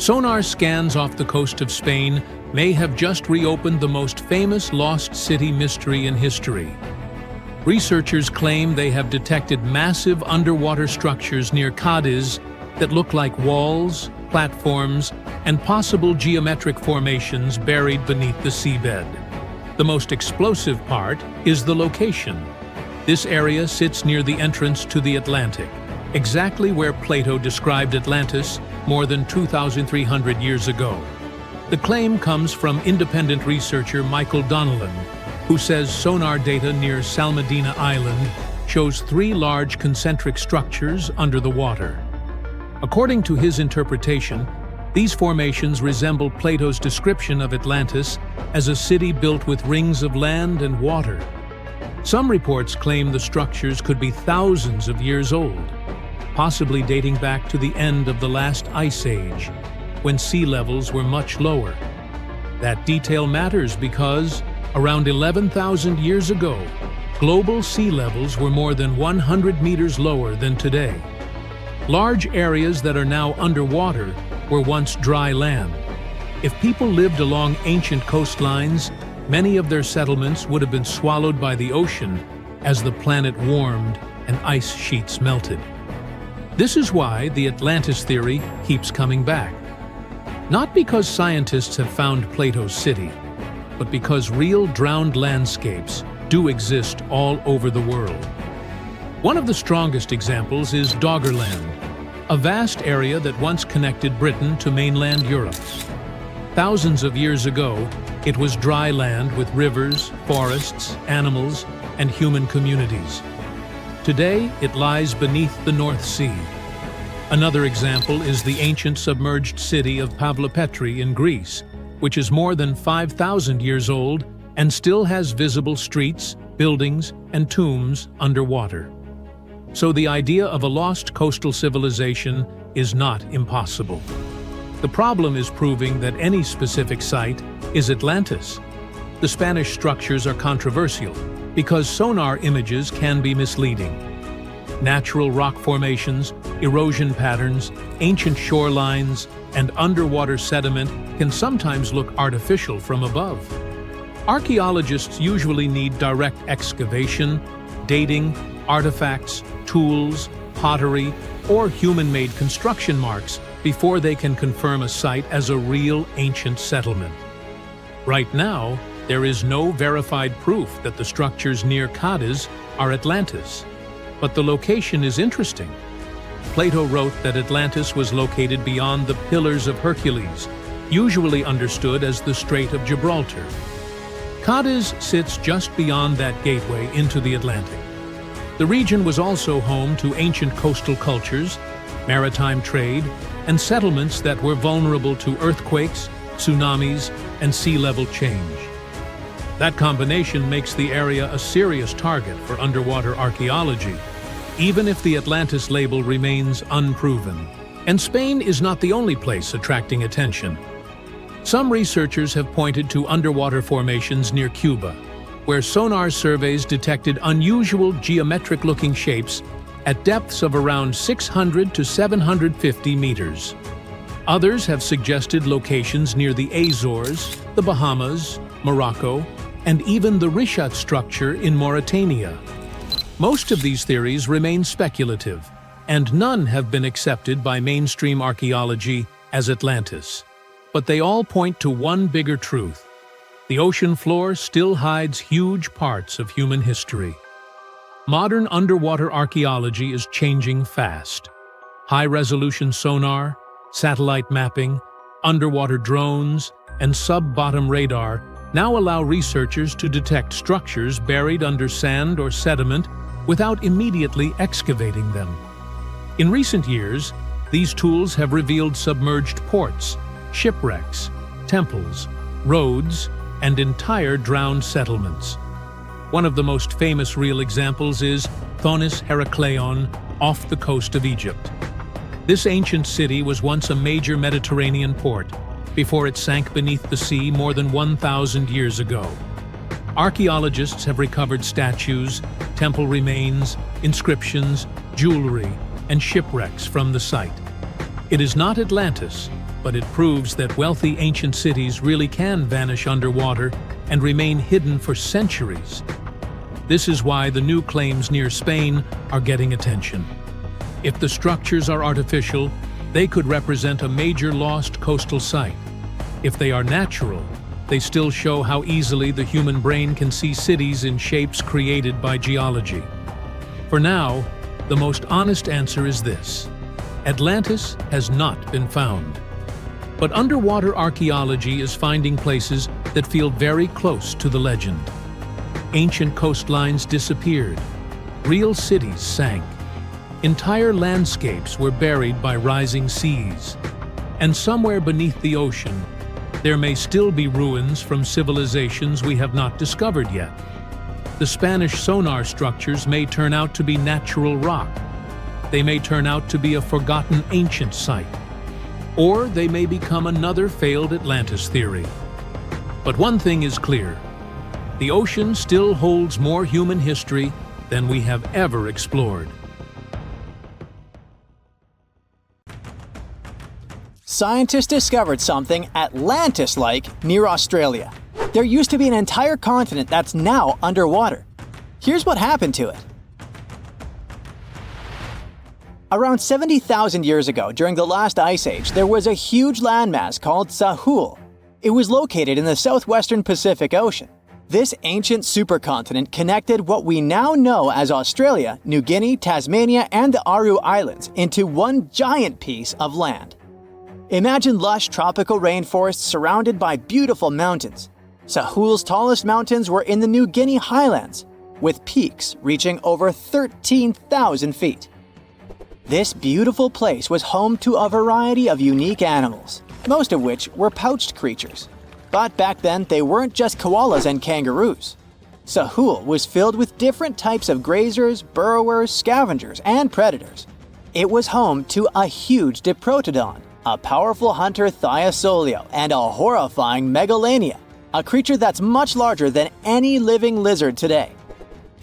Sonar scans off the coast of Spain may have just reopened the most famous lost city mystery in history. Researchers claim they have detected massive underwater structures near Cadiz that look like walls, platforms, and possible geometric formations buried beneath the seabed. The most explosive part is the location. This area sits near the entrance to the Atlantic, exactly where Plato described Atlantis more than 2,300 years ago. The claim comes from independent researcher Michael Donnellan, who says sonar data near Salmedina Island shows 3 large concentric structures under the water. According to his interpretation, these formations resemble Plato's description of Atlantis as a city built with rings of land and water. Some reports claim the structures could be thousands of years old, possibly dating back to the end of the last ice age, when sea levels were much lower. That detail matters because, around 11,000 years ago, global sea levels were more than 100 meters lower than today. Large areas that are now underwater were once dry land. If people lived along ancient coastlines, many of their settlements would have been swallowed by the ocean as the planet warmed and ice sheets melted. This is why the Atlantis theory keeps coming back. Not because scientists have found Plato's city, but because real drowned landscapes do exist all over the world. One of the strongest examples is Doggerland, a vast area that once connected Britain to mainland Europe. Thousands of years ago, it was dry land with rivers, forests, animals, and human communities. Today, it lies beneath the North Sea. Another example is the ancient submerged city of Pavlopetri in Greece, which is more than 5,000 years old and still has visible streets, buildings, and tombs underwater. So the idea of a lost coastal civilization is not impossible. The problem is proving that any specific site is Atlantis. The Spanish structures are controversial because sonar images can be misleading. Natural rock formations, erosion patterns, ancient shorelines, and underwater sediment can sometimes look artificial from above. Archaeologists usually need direct excavation, dating, artifacts, tools, pottery, or human-made construction marks before they can confirm a site as a real ancient settlement. Right now, there is no verified proof that the structures near Cadiz are Atlantis, but the location is interesting. Plato wrote that Atlantis was located beyond the Pillars of Hercules, usually understood as the Strait of Gibraltar. Cadiz sits just beyond that gateway into the Atlantic. The region was also home to ancient coastal cultures, maritime trade, and settlements that were vulnerable to earthquakes, tsunamis, and sea level change. That combination makes the area a serious target for underwater archaeology, even if the Atlantis label remains unproven. And Spain is not the only place attracting attention. Some researchers have pointed to underwater formations near Cuba, where sonar surveys detected unusual geometric-looking shapes at depths of around 600 to 750 meters. Others have suggested locations near the Azores, the Bahamas, Morocco, and even the Richat structure in Mauritania. Most of these theories remain speculative, and none have been accepted by mainstream archaeology as Atlantis. But they all point to one bigger truth. The ocean floor still hides huge parts of human history. Modern underwater archaeology is changing fast. High-resolution sonar, satellite mapping, underwater drones, and sub-bottom radar now allow researchers to detect structures buried under sand or sediment without immediately excavating them. In recent years, these tools have revealed submerged ports, shipwrecks, temples, roads, and entire drowned settlements. One of the most famous real examples is Thonis Herakleion off the coast of Egypt. This ancient city was once a major Mediterranean port before it sank beneath the sea more than 1,000 years ago. Archaeologists have recovered statues, temple remains, inscriptions, jewelry, and shipwrecks from the site. It is not Atlantis, but it proves that wealthy ancient cities really can vanish underwater and remain hidden for centuries. This is why the new claims near Spain are getting attention. If the structures are artificial, they could represent a major lost coastal site. If they are natural, they still show how easily the human brain can see cities in shapes created by geology. For now, the most honest answer is this: Atlantis has not been found. But underwater archaeology is finding places that feel very close to the legend. Ancient coastlines disappeared. Real cities sank. Entire landscapes were buried by rising seas. And somewhere beneath the ocean, there may still be ruins from civilizations we have not discovered yet. The Spanish sonar structures may turn out to be natural rock. They may turn out to be a forgotten ancient site. Or they may become another failed Atlantis theory. But one thing is clear: the ocean still holds more human history than we have ever explored. Scientists discovered something Atlantis-like near Australia. There used to be an entire continent that's now underwater. Here's what happened to it. Around 70,000 years ago, during the last ice age, there was a huge landmass called Sahul. It was located in the southwestern Pacific Ocean. This ancient supercontinent connected what we now know as Australia, New Guinea, Tasmania, and the Aru Islands into one giant piece of land. Imagine lush tropical rainforests surrounded by beautiful mountains. Sahul's tallest mountains were in the New Guinea highlands, with peaks reaching over 13,000 feet. This beautiful place was home to a variety of unique animals, most of which were pouched creatures. But back then, they weren't just koalas and kangaroos. Sahul was filled with different types of grazers, burrowers, scavengers, and predators. It was home to a huge diprotodon, a powerful hunter Thiosolio, and a horrifying Megalania, a creature that's much larger than any living lizard today.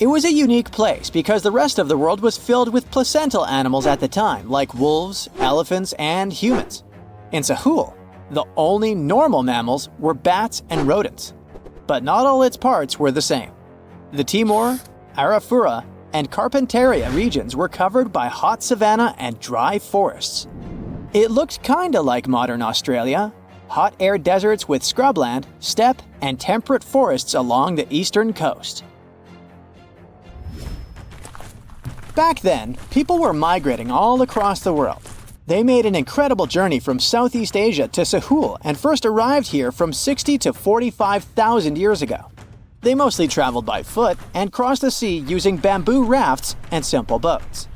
It was a unique place because the rest of the world was filled with placental animals at the time, like wolves, elephants, and humans. In Sahul, the only normal mammals were bats and rodents. But not all its parts were the same. The Timor, Arafura, and Carpentaria regions were covered by hot savanna and dry forests. It looked kinda like modern Australia: hot air deserts with scrubland, steppe, and temperate forests along the eastern coast. Back then, people were migrating all across the world. They made an incredible journey from Southeast Asia to Sahul and first arrived here from 60 to 45,000 years ago. They mostly traveled by foot and crossed the sea using bamboo rafts and simple boats.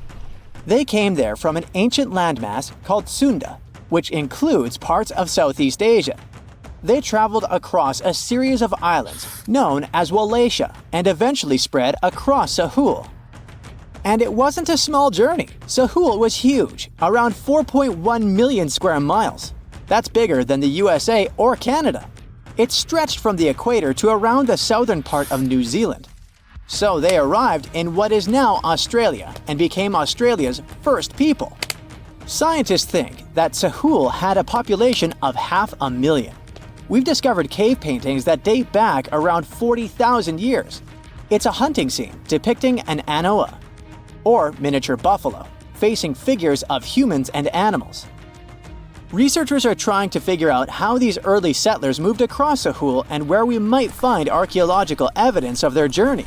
They came there from an ancient landmass called Sunda, which includes parts of Southeast Asia. They traveled across a series of islands known as Wallachia and eventually spread across Sahul. And it wasn't a small journey. Sahul was huge, around 4.1 million square miles. That's bigger than the USA or Canada. It stretched from the equator to around the southern part of New Zealand. So they arrived in what is now Australia and became Australia's first people. Scientists think that Sahul had a population of 500,000. We've discovered cave paintings that date back around 40,000 years. It's a hunting scene depicting an anoa, or miniature buffalo, facing figures of humans and animals. Researchers are trying to figure out how these early settlers moved across Sahul and where we might find archaeological evidence of their journey.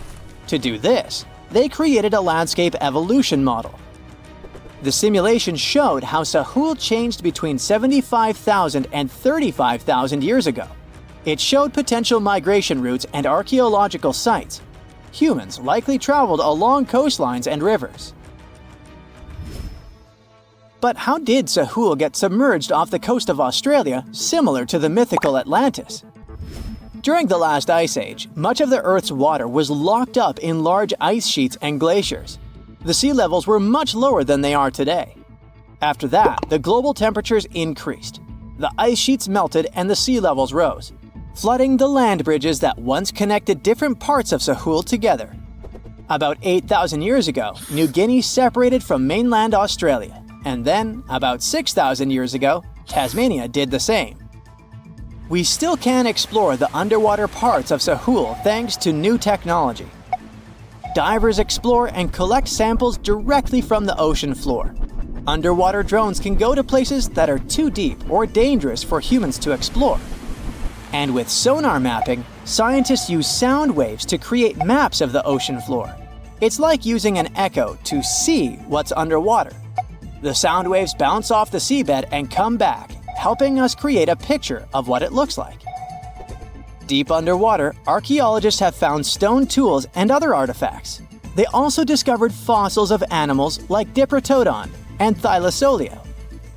To do this, they created a landscape evolution model. The simulation showed how Sahul changed between 75,000 and 35,000 years ago. It showed potential migration routes and archaeological sites. Humans likely traveled along coastlines and rivers. But how did Sahul get submerged off the coast of Australia, similar to the mythical Atlantis? During the last ice age, much of the Earth's water was locked up in large ice sheets and glaciers. The sea levels were much lower than they are today. After that, the global temperatures increased. The ice sheets melted and the sea levels rose, flooding the land bridges that once connected different parts of Sahul together. About 8,000 years ago, New Guinea separated from mainland Australia, and then, about 6,000 years ago, Tasmania did the same. We still can explore the underwater parts of Sahul thanks to new technology. Divers explore and collect samples directly from the ocean floor. Underwater drones can go to places that are too deep or dangerous for humans to explore. And with sonar mapping, scientists use sound waves to create maps of the ocean floor. It's like using an echo to see what's underwater. The sound waves bounce off the seabed and come back, helping us create a picture of what it looks like. Deep underwater, archaeologists have found stone tools and other artifacts. They also discovered fossils of animals like Diprotodon and Thylacoleo.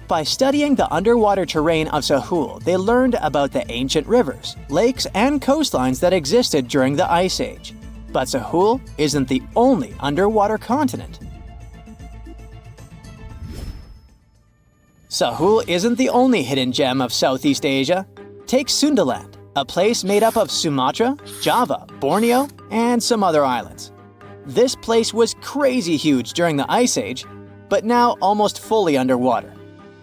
By studying the underwater terrain of Sahul, they learned about the ancient rivers, lakes, and coastlines that existed during the Ice Age. But Sahul isn't the only underwater continent. Sahul isn't the only hidden gem of Southeast Asia. Take Sundaland, a place made up of Sumatra, Java, Borneo, and some other islands. This place was crazy huge during the Ice Age, but now almost fully underwater.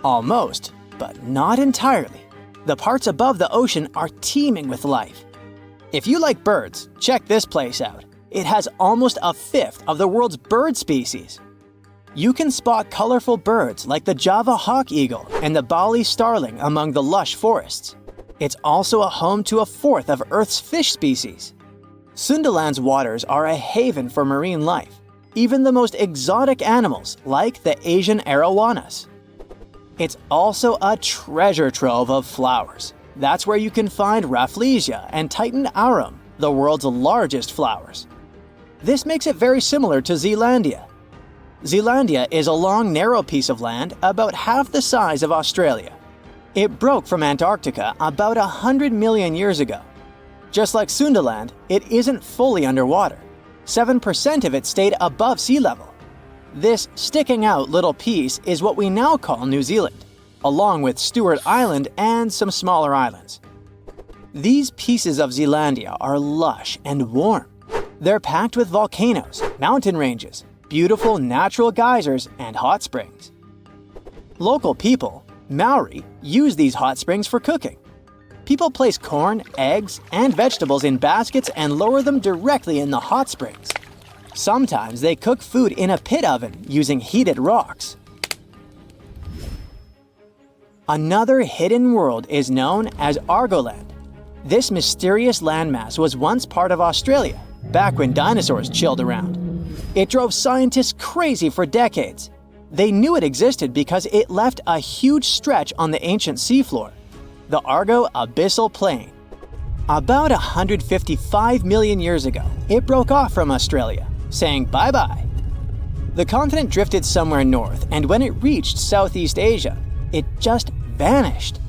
Almost, but not entirely. The parts above the ocean are teeming with life. If you like birds, check this place out. It has almost a fifth of the world's bird species. You can spot colorful birds like the Java hawk eagle and the Bali starling among the lush forests. It's also a home to a fourth of Earth's fish species. Sundaland's waters are a haven for marine life, even the most exotic animals like the Asian arowanas. It's also a treasure trove of flowers. That's where you can find Rafflesia and Titan arum, the world's largest flowers. This makes it very similar to Zealandia. Zealandia is a long, narrow piece of land about half the size of Australia. It broke from Antarctica about 100 million years ago. Just like Sundaland, it isn't fully underwater. 7% of it stayed above sea level. This sticking out little piece is what we now call New Zealand, along with Stewart Island and some smaller islands. These pieces of Zealandia are lush and warm. They're packed with volcanoes, mountain ranges, beautiful natural geysers, and hot springs. Local people, Maori, use these hot springs for cooking. People place corn, eggs, and vegetables in baskets and lower them directly in the hot springs. Sometimes they cook food in a pit oven using heated rocks. Another hidden world is known as Argoland. This mysterious landmass was once part of Australia, back when dinosaurs chilled around. It drove scientists crazy for decades. They knew it existed because it left a huge stretch on the ancient seafloor, the Argo Abyssal Plain. About 155 million years ago, it broke off from Australia, saying bye-bye. The continent drifted somewhere north, and when it reached Southeast Asia, it just vanished.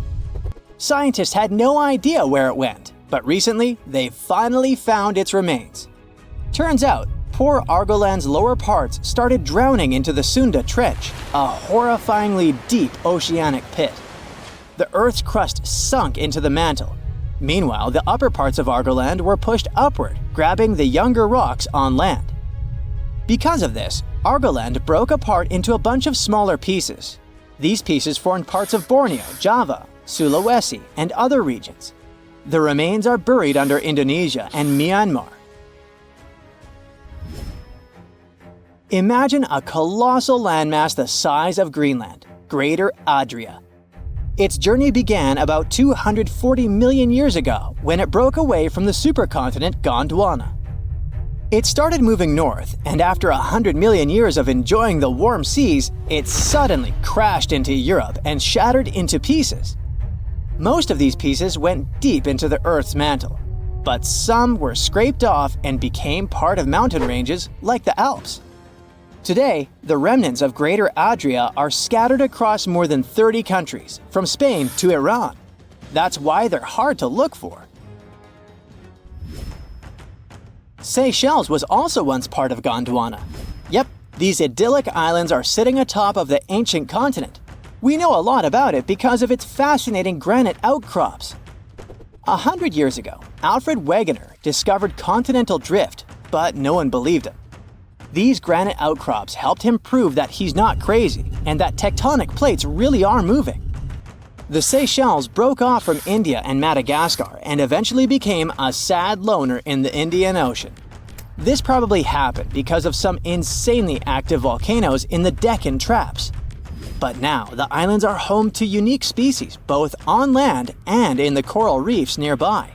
Scientists had no idea where it went, but recently they finally found its remains. Turns out, poor Argoland's lower parts started drowning into the Sunda Trench, a horrifyingly deep oceanic pit. The Earth's crust sunk into the mantle. Meanwhile, the upper parts of Argoland were pushed upward, grabbing the younger rocks on land. Because of this, Argoland broke apart into a bunch of smaller pieces. These pieces formed parts of Borneo, Java, Sulawesi, and other regions. The remains are buried under Indonesia and Myanmar. Imagine a colossal landmass the size of Greenland, Greater Adria. Its journey began about 240 million years ago when it broke away from the supercontinent Gondwana. It started moving north, and after 100 million years of enjoying the warm seas, it suddenly crashed into Europe and shattered into pieces. Most of these pieces went deep into the Earth's mantle, but some were scraped off and became part of mountain ranges like the Alps. Today, the remnants of Greater Adria are scattered across more than 30 countries, from Spain to Iran. That's why they're hard to look for. Seychelles was also once part of Gondwana. Yep, these idyllic islands are sitting atop of the ancient continent. We know a lot about it because of its fascinating granite outcrops. 100 years ago, Alfred Wegener discovered continental drift, but no one believed him. These granite outcrops helped him prove that he's not crazy and that tectonic plates really are moving. The Seychelles broke off from India and Madagascar and eventually became a sad loner in the Indian Ocean. This probably happened because of some insanely active volcanoes in the Deccan Traps. But now, the islands are home to unique species both on land and in the coral reefs nearby.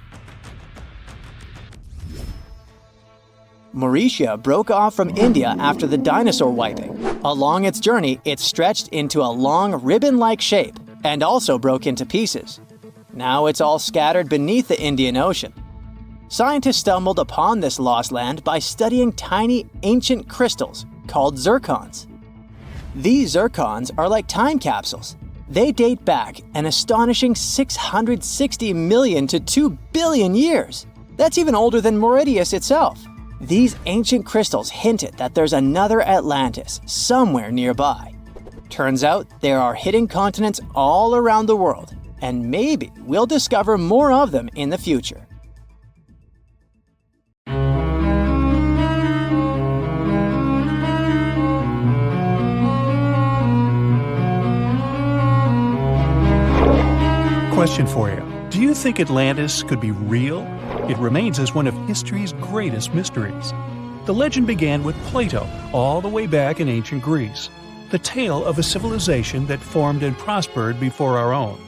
Mauritius broke off from India after the dinosaur wiping. Along its journey, it stretched into a long ribbon-like shape and also broke into pieces. Now it's all scattered beneath the Indian Ocean. Scientists stumbled upon this lost land by studying tiny ancient crystals called zircons. These zircons are like time capsules. They date back an astonishing 660 million to 2 billion years. That's even older than Mauritius itself. These ancient crystals hinted that there's another Atlantis somewhere nearby. Turns out there are hidden continents all around the world, and maybe we'll discover more of them in the future. Question for you. Do you think Atlantis could be real? It remains as one of history's greatest mysteries. The legend began with Plato all the way back in ancient Greece. The tale of a civilization that formed and prospered before our own.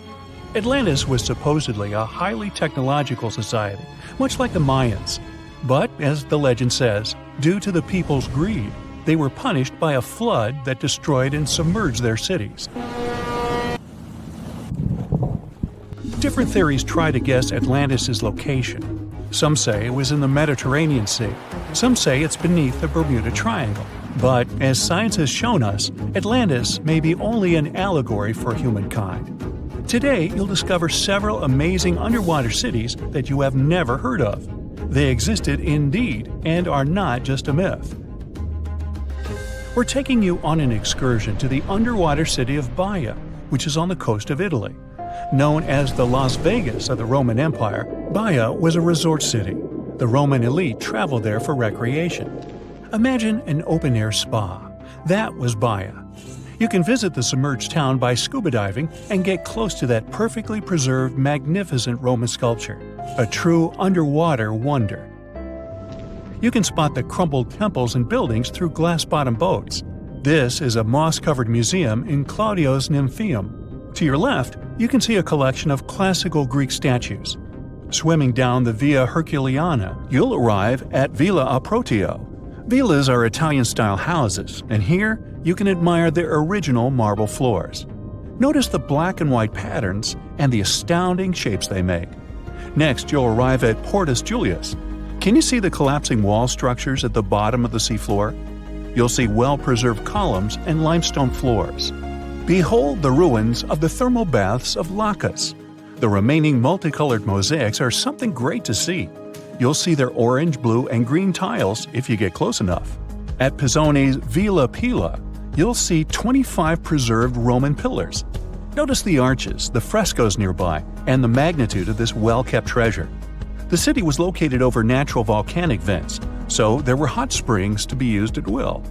Atlantis was supposedly a highly technological society, much like the Mayans. But, as the legend says, due to the people's greed, they were punished by a flood that destroyed and submerged their cities. Different theories try to guess Atlantis' location. Some say it was in the Mediterranean Sea. Some say it's beneath the Bermuda Triangle. But, as science has shown us, Atlantis may be only an allegory for humankind. Today, you'll discover several amazing underwater cities that you have never heard of. They existed indeed and are not just a myth. We're taking you on an excursion to the underwater city of Baia, which is on the coast of Italy. Known as the Las Vegas of the Roman Empire, Baia was a resort city. The Roman elite traveled there for recreation. Imagine an open-air spa. That was Baia. You can visit the submerged town by scuba diving and get close to that perfectly preserved, magnificent Roman sculpture, a true underwater wonder. You can spot the crumbled temples and buildings through glass-bottom boats. This is a moss-covered museum in Claudio's Nymphaeum. To your left, you can see a collection of classical Greek statues. Swimming down the Via Herculeana, you'll arrive at Villa Aprotio. Villas are Italian-style houses, and here you can admire their original marble floors. Notice the black and white patterns and the astounding shapes they make. Next, you'll arrive at Portus Julius. Can you see the collapsing wall structures at the bottom of the seafloor? You'll see well-preserved columns and limestone floors. Behold the ruins of the thermal baths of Lacus. The remaining multicolored mosaics are something great to see. You'll see their orange, blue, and green tiles if you get close enough. At Pisoni's Villa Pila, you'll see 25 preserved Roman pillars. Notice the arches, the frescoes nearby, and the magnitude of this well-kept treasure. The city was located over natural volcanic vents, so there were hot springs to be used at will.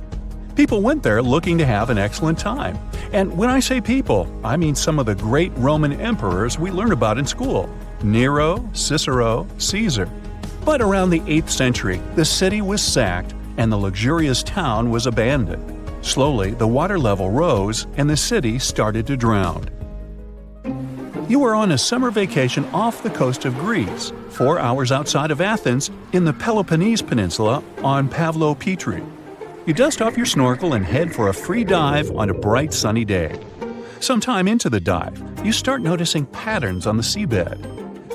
People went there looking to have an excellent time. And when I say people, I mean some of the great Roman emperors we learn about in school: Nero, Cicero, Caesar. But around the 8th century, the city was sacked and the luxurious town was abandoned. Slowly, the water level rose and the city started to drown. You are on a summer vacation off the coast of Greece, 4 hours outside of Athens, in the Peloponnese Peninsula on Pavlo Petri. You dust off your snorkel and head for a free dive on a bright sunny day. Sometime into the dive, you start noticing patterns on the seabed.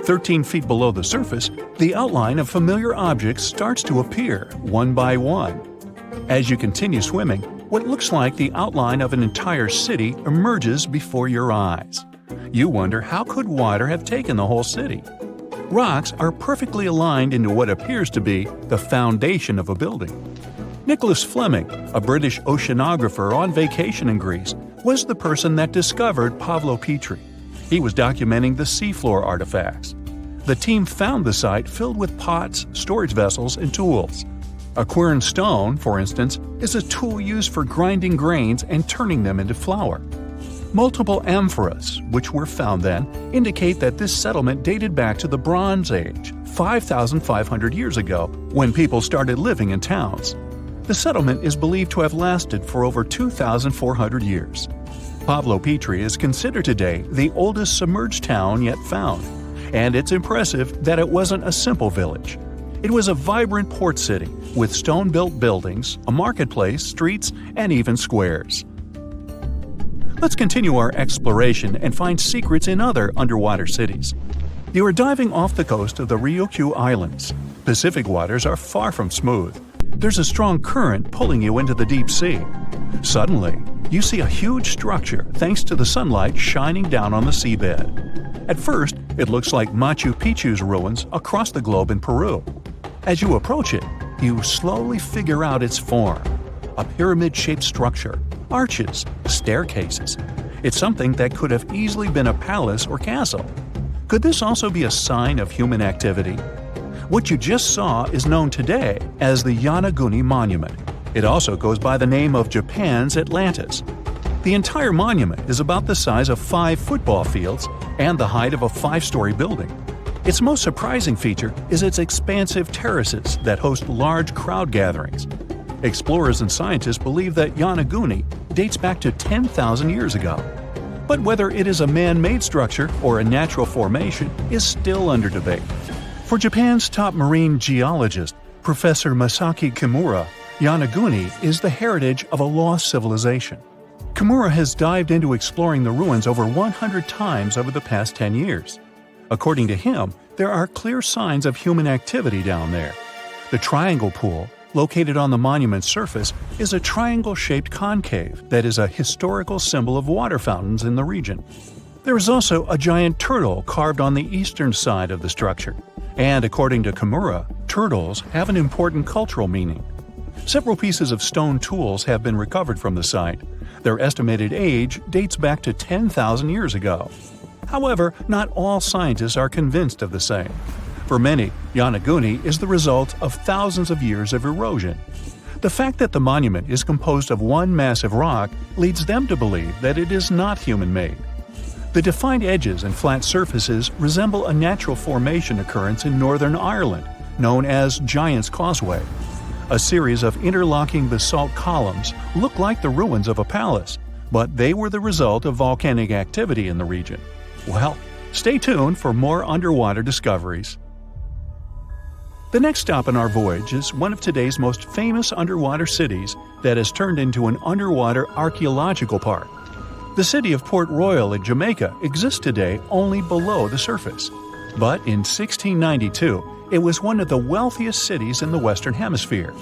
13 feet below the surface, the outline of familiar objects starts to appear, one by one. As you continue swimming, what looks like the outline of an entire city emerges before your eyes. You wonder, how could water have taken the whole city? Rocks are perfectly aligned into what appears to be the foundation of a building. Nicholas Fleming, a British oceanographer on vacation in Greece, was the person that discovered Pavlo Petri. He was documenting the seafloor artifacts. The team found the site filled with pots, storage vessels, and tools. A quern stone, for instance, is a tool used for grinding grains and turning them into flour. Multiple amphoras, which were found then, indicate that this settlement dated back to the Bronze Age, 5,500 years ago, when people started living in towns. The settlement is believed to have lasted for over 2,400 years. Pablo Petrie is considered today the oldest submerged town yet found, and it's impressive that it wasn't a simple village. It was a vibrant port city with stone-built buildings, a marketplace, streets, and even squares. Let's continue our exploration and find secrets in other underwater cities. You are diving off the coast of the Ryukyu Islands. Pacific waters are far from smooth. There's a strong current pulling you into the deep sea. Suddenly, you see a huge structure thanks to the sunlight shining down on the seabed. At first, it looks like Machu Picchu's ruins across the globe in Peru. As you approach it, you slowly figure out its form. A pyramid-shaped structure, arches, staircases. It's something that could have easily been a palace or castle. Could this also be a sign of human activity? What you just saw is known today as the Yonaguni Monument. It also goes by the name of Japan's Atlantis. The entire monument is about the size of 5 football fields and the height of a 5-story building. Its most surprising feature is its expansive terraces that host large crowd gatherings. Explorers and scientists believe that Yonaguni dates back to 10,000 years ago. But whether it is a man-made structure or a natural formation is still under debate. For Japan's top marine geologist, Professor Masaki Kimura, Yonaguni is the heritage of a lost civilization. Kimura has dived into exploring the ruins over 100 times over the past 10 years. According to him, there are clear signs of human activity down there. The triangle pool, located on the monument's surface, is a triangle-shaped concave that is a historical symbol of water fountains in the region. There is also a giant turtle carved on the eastern side of the structure. And according to Kimura, turtles have an important cultural meaning. Several pieces of stone tools have been recovered from the site. Their estimated age dates back to 10,000 years ago. However, not all scientists are convinced of the same. For many, Yonaguni is the result of thousands of years of erosion. The fact that the monument is composed of one massive rock leads them to believe that it is not human-made. The defined edges and flat surfaces resemble a natural formation occurrence in Northern Ireland, known as Giant's Causeway. A series of interlocking basalt columns look like the ruins of a palace, but they were the result of volcanic activity in the region. Well, stay tuned for more underwater discoveries. The next stop on our voyage is one of today's most famous underwater cities that has turned into an underwater archaeological park. The city of Port Royal in Jamaica exists today only below the surface. But in 1692, it was one of the wealthiest cities in the Western Hemisphere.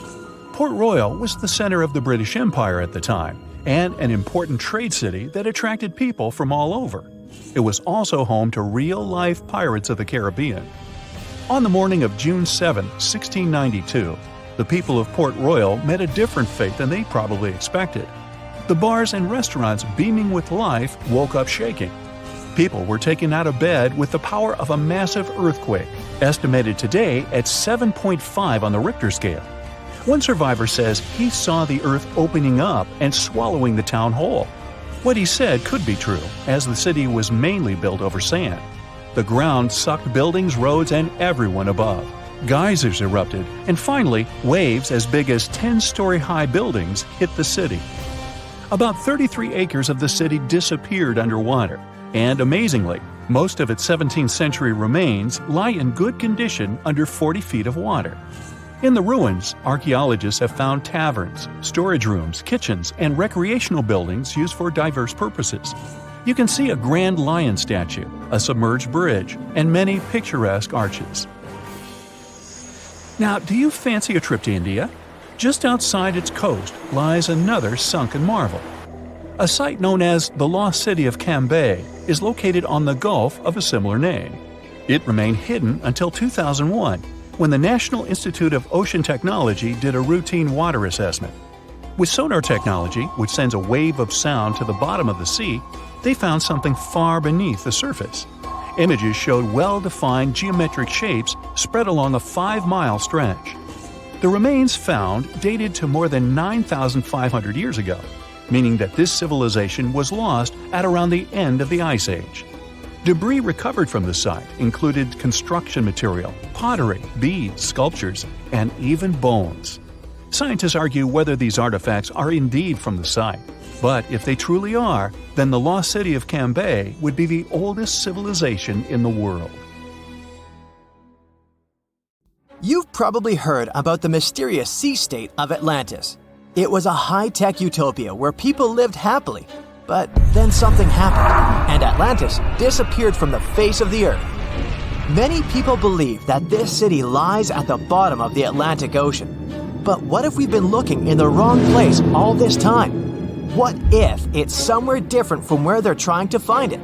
Port Royal was the center of the British Empire at the time, and an important trade city that attracted people from all over. It was also home to real-life pirates of the Caribbean. On the morning of June 7, 1692, the people of Port Royal met a different fate than they probably expected. The bars and restaurants beaming with life woke up shaking. People were taken out of bed with the power of a massive earthquake, estimated today at 7.5 on the Richter scale. One survivor says he saw the earth opening up and swallowing the town whole. What he said could be true, as the city was mainly built over sand. The ground sucked buildings, roads, and everyone above. Geysers erupted, and finally, waves as big as 10-story-high buildings hit the city. About 33 acres of the city disappeared underwater, and amazingly, most of its 17th-century remains lie in good condition under 40 feet of water. In the ruins, archaeologists have found taverns, storage rooms, kitchens, and recreational buildings used for diverse purposes. You can see a grand lion statue, a submerged bridge, and many picturesque arches. Now, do you fancy a trip to India? Just outside its coast lies another sunken marvel. A site known as the Lost City of Cambay is located on the Gulf of a similar name. It remained hidden until 2001, when the National Institute of Ocean Technology did a routine water assessment. With sonar technology, which sends a wave of sound to the bottom of the sea, they found something far beneath the surface. Images showed well-defined geometric shapes spread along a 5-mile stretch. The remains found dated to more than 9,500 years ago. meaning that this civilization was lost at around the end of the Ice Age. Debris recovered from the site included construction material, pottery, beads, sculptures, and even bones. Scientists argue whether these artifacts are indeed from the site, but if they truly are, then the lost city of Cambay would be the oldest civilization in the world. You've probably heard about the mysterious sea state of Atlantis. It was a high-tech utopia where people lived happily, but then something happened, and Atlantis disappeared from the face of the earth. Many people believe that this city lies at the bottom of the Atlantic Ocean. But what if we've been looking in the wrong place all this time? What if it's somewhere different from where they're trying to find it?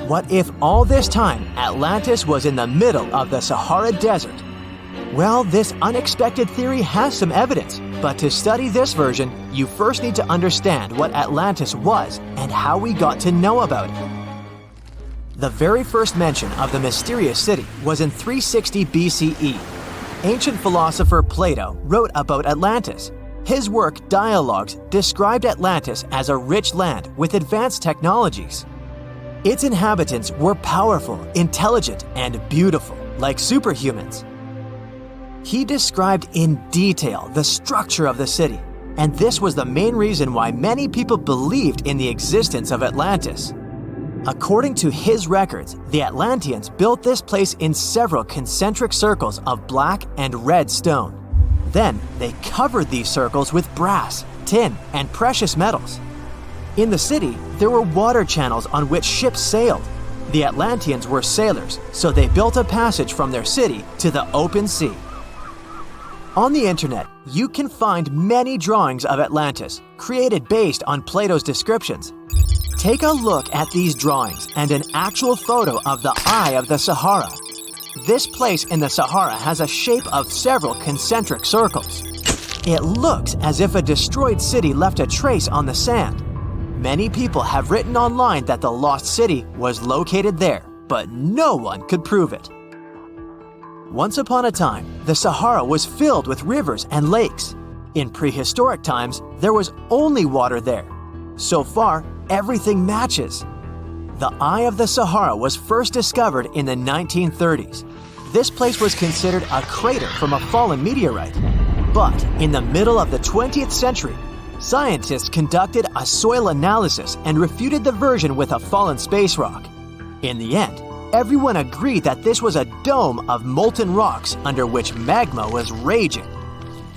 What if all this time Atlantis was in the middle of the Sahara Desert? Well, this unexpected theory has some evidence, but to study this version, you first need to understand what Atlantis was and how we got to know about it. The very first mention of the mysterious city was in 360 BCE. Ancient philosopher Plato wrote about Atlantis. His work, Dialogues, described Atlantis as a rich land with advanced technologies. Its inhabitants were powerful, intelligent, and beautiful, like superhumans. He described in detail the structure of the city, and this was the main reason why many people believed in the existence of Atlantis. According to his records, the Atlanteans built this place in several concentric circles of black and red stone. Then they covered these circles with brass, tin, and precious metals. In the city, there were water channels on which ships sailed. The Atlanteans were sailors, so they built a passage from their city to the open sea. On the internet, you can find many drawings of Atlantis, created based on Plato's descriptions. Take a look at these drawings and an actual photo of the Eye of the Sahara. This place in the Sahara has a shape of several concentric circles. It looks as if a destroyed city left a trace on the sand. Many people have written online that the lost city was located there, but no one could prove it. Once upon a time, the Sahara was filled with rivers and lakes. In prehistoric times, there was only water there. So far, everything matches. The Eye of the Sahara was first discovered in the 1930s. This place was considered a crater from a fallen meteorite. But in the middle of the 20th century, scientists conducted a soil analysis and refuted the version with a fallen space rock. In the end, everyone agreed that this was a dome of molten rocks under which magma was raging.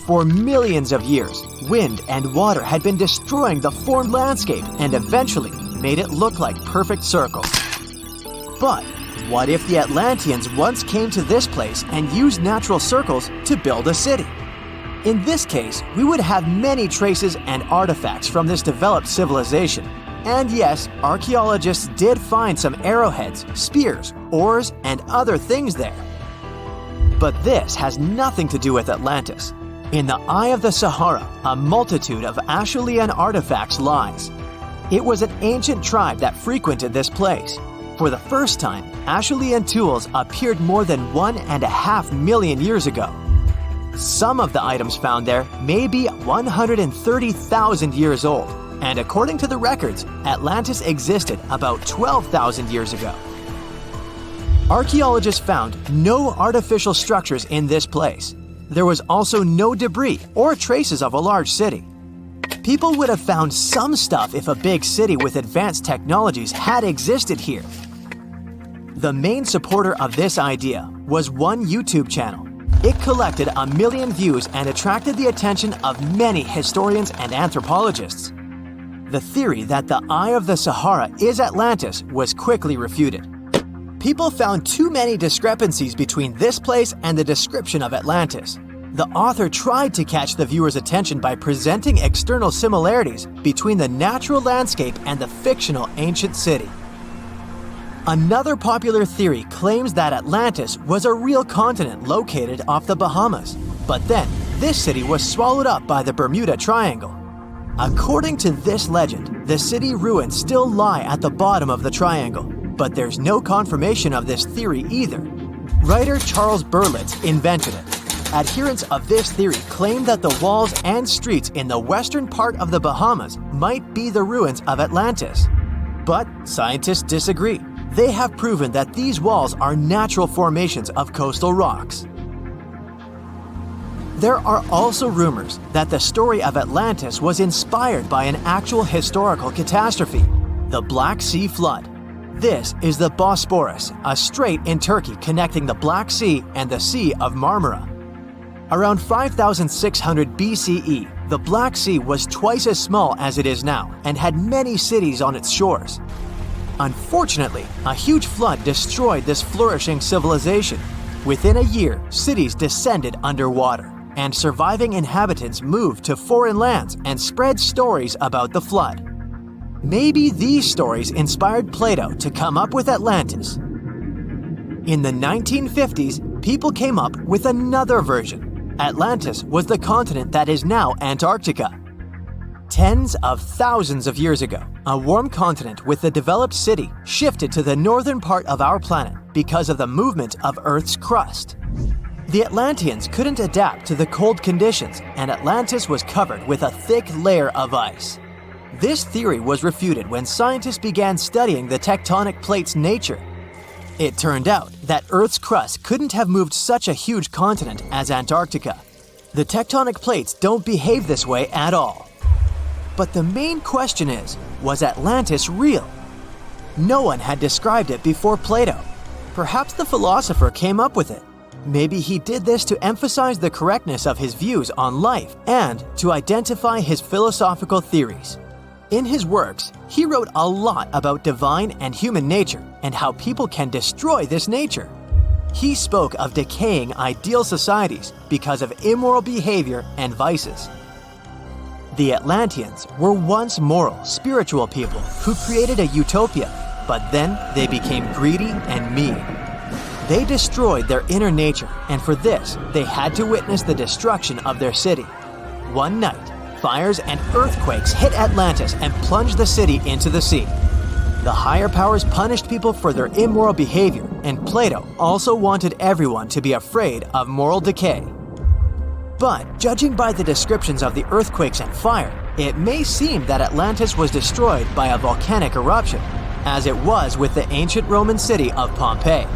For millions of years, wind and water had been destroying the formed landscape and eventually made it look like perfect circles. But what if the Atlanteans once came to this place and used natural circles to build a city? In this case, we would have many traces and artifacts from this developed civilization. And yes, archaeologists did find some arrowheads, spears, oars, and other things there. But this has nothing to do with Atlantis. In the Eye of the Sahara, a multitude of Acheulean artifacts lies. It was an ancient tribe that frequented this place. For the first time, Acheulean tools appeared more than 1.5 million years ago. Some of the items found there may be 130,000 years old, and according to the records, Atlantis existed about 12,000 years ago. Archaeologists found no artificial structures in this place. There was also no debris or traces of a large city. People would have found some stuff if a big city with advanced technologies had existed here. The main supporter of this idea was one YouTube channel. It collected 1 million views and attracted the attention of many historians and anthropologists. The theory that the Eye of the Sahara is Atlantis was quickly refuted. People found too many discrepancies between this place and the description of Atlantis. The author tried to catch the viewer's attention by presenting external similarities between the natural landscape and the fictional ancient city. Another popular theory claims that Atlantis was a real continent located off the Bahamas, but then this city was swallowed up by the Bermuda Triangle. According to this legend, the city ruins still lie at the bottom of the triangle, but there's no confirmation of this theory either. Writer Charles Berlitz invented it. Adherents of this theory claim that the walls and streets in the western part of the Bahamas might be the ruins of Atlantis. But scientists disagree. They have proven that these walls are natural formations of coastal rocks. There are also rumors that the story of Atlantis was inspired by an actual historical catastrophe, the Black Sea Flood. This is the Bosporus, a strait in Turkey connecting the Black Sea and the Sea of Marmara. Around 5600 BCE, the Black Sea was twice as small as it is now and had many cities on its shores. Unfortunately, a huge flood destroyed this flourishing civilization. Within a year, cities descended underwater, and surviving inhabitants moved to foreign lands and spread stories about the flood. Maybe these stories inspired Plato to come up with Atlantis. In the 1950s, people came up with another version. Atlantis was the continent that is now Antarctica. Tens of thousands of years ago, a warm continent with a developed city shifted to the northern part of our planet because of the movement of Earth's crust. The Atlanteans couldn't adapt to the cold conditions, and Atlantis was covered with a thick layer of ice. This theory was refuted when scientists began studying the tectonic plate's nature. It turned out that Earth's crust couldn't have moved such a huge continent as Antarctica. The tectonic plates don't behave this way at all. But the main question is, was Atlantis real? No one had described it before Plato. Perhaps the philosopher came up with it. Maybe he did this to emphasize the correctness of his views on life and to identify his philosophical theories. In his works, he wrote a lot about divine and human nature and how people can destroy this nature. He spoke of decaying ideal societies because of immoral behavior and vices. The Atlanteans were once moral, spiritual people who created a utopia, but then they became greedy and mean. They destroyed their inner nature, and for this, they had to witness the destruction of their city. One night, fires and earthquakes hit Atlantis and plunged the city into the sea. The higher powers punished people for their immoral behavior, and Plato also wanted everyone to be afraid of moral decay. But judging by the descriptions of the earthquakes and fire, it may seem that Atlantis was destroyed by a volcanic eruption, as it was with the ancient Roman city of Pompeii.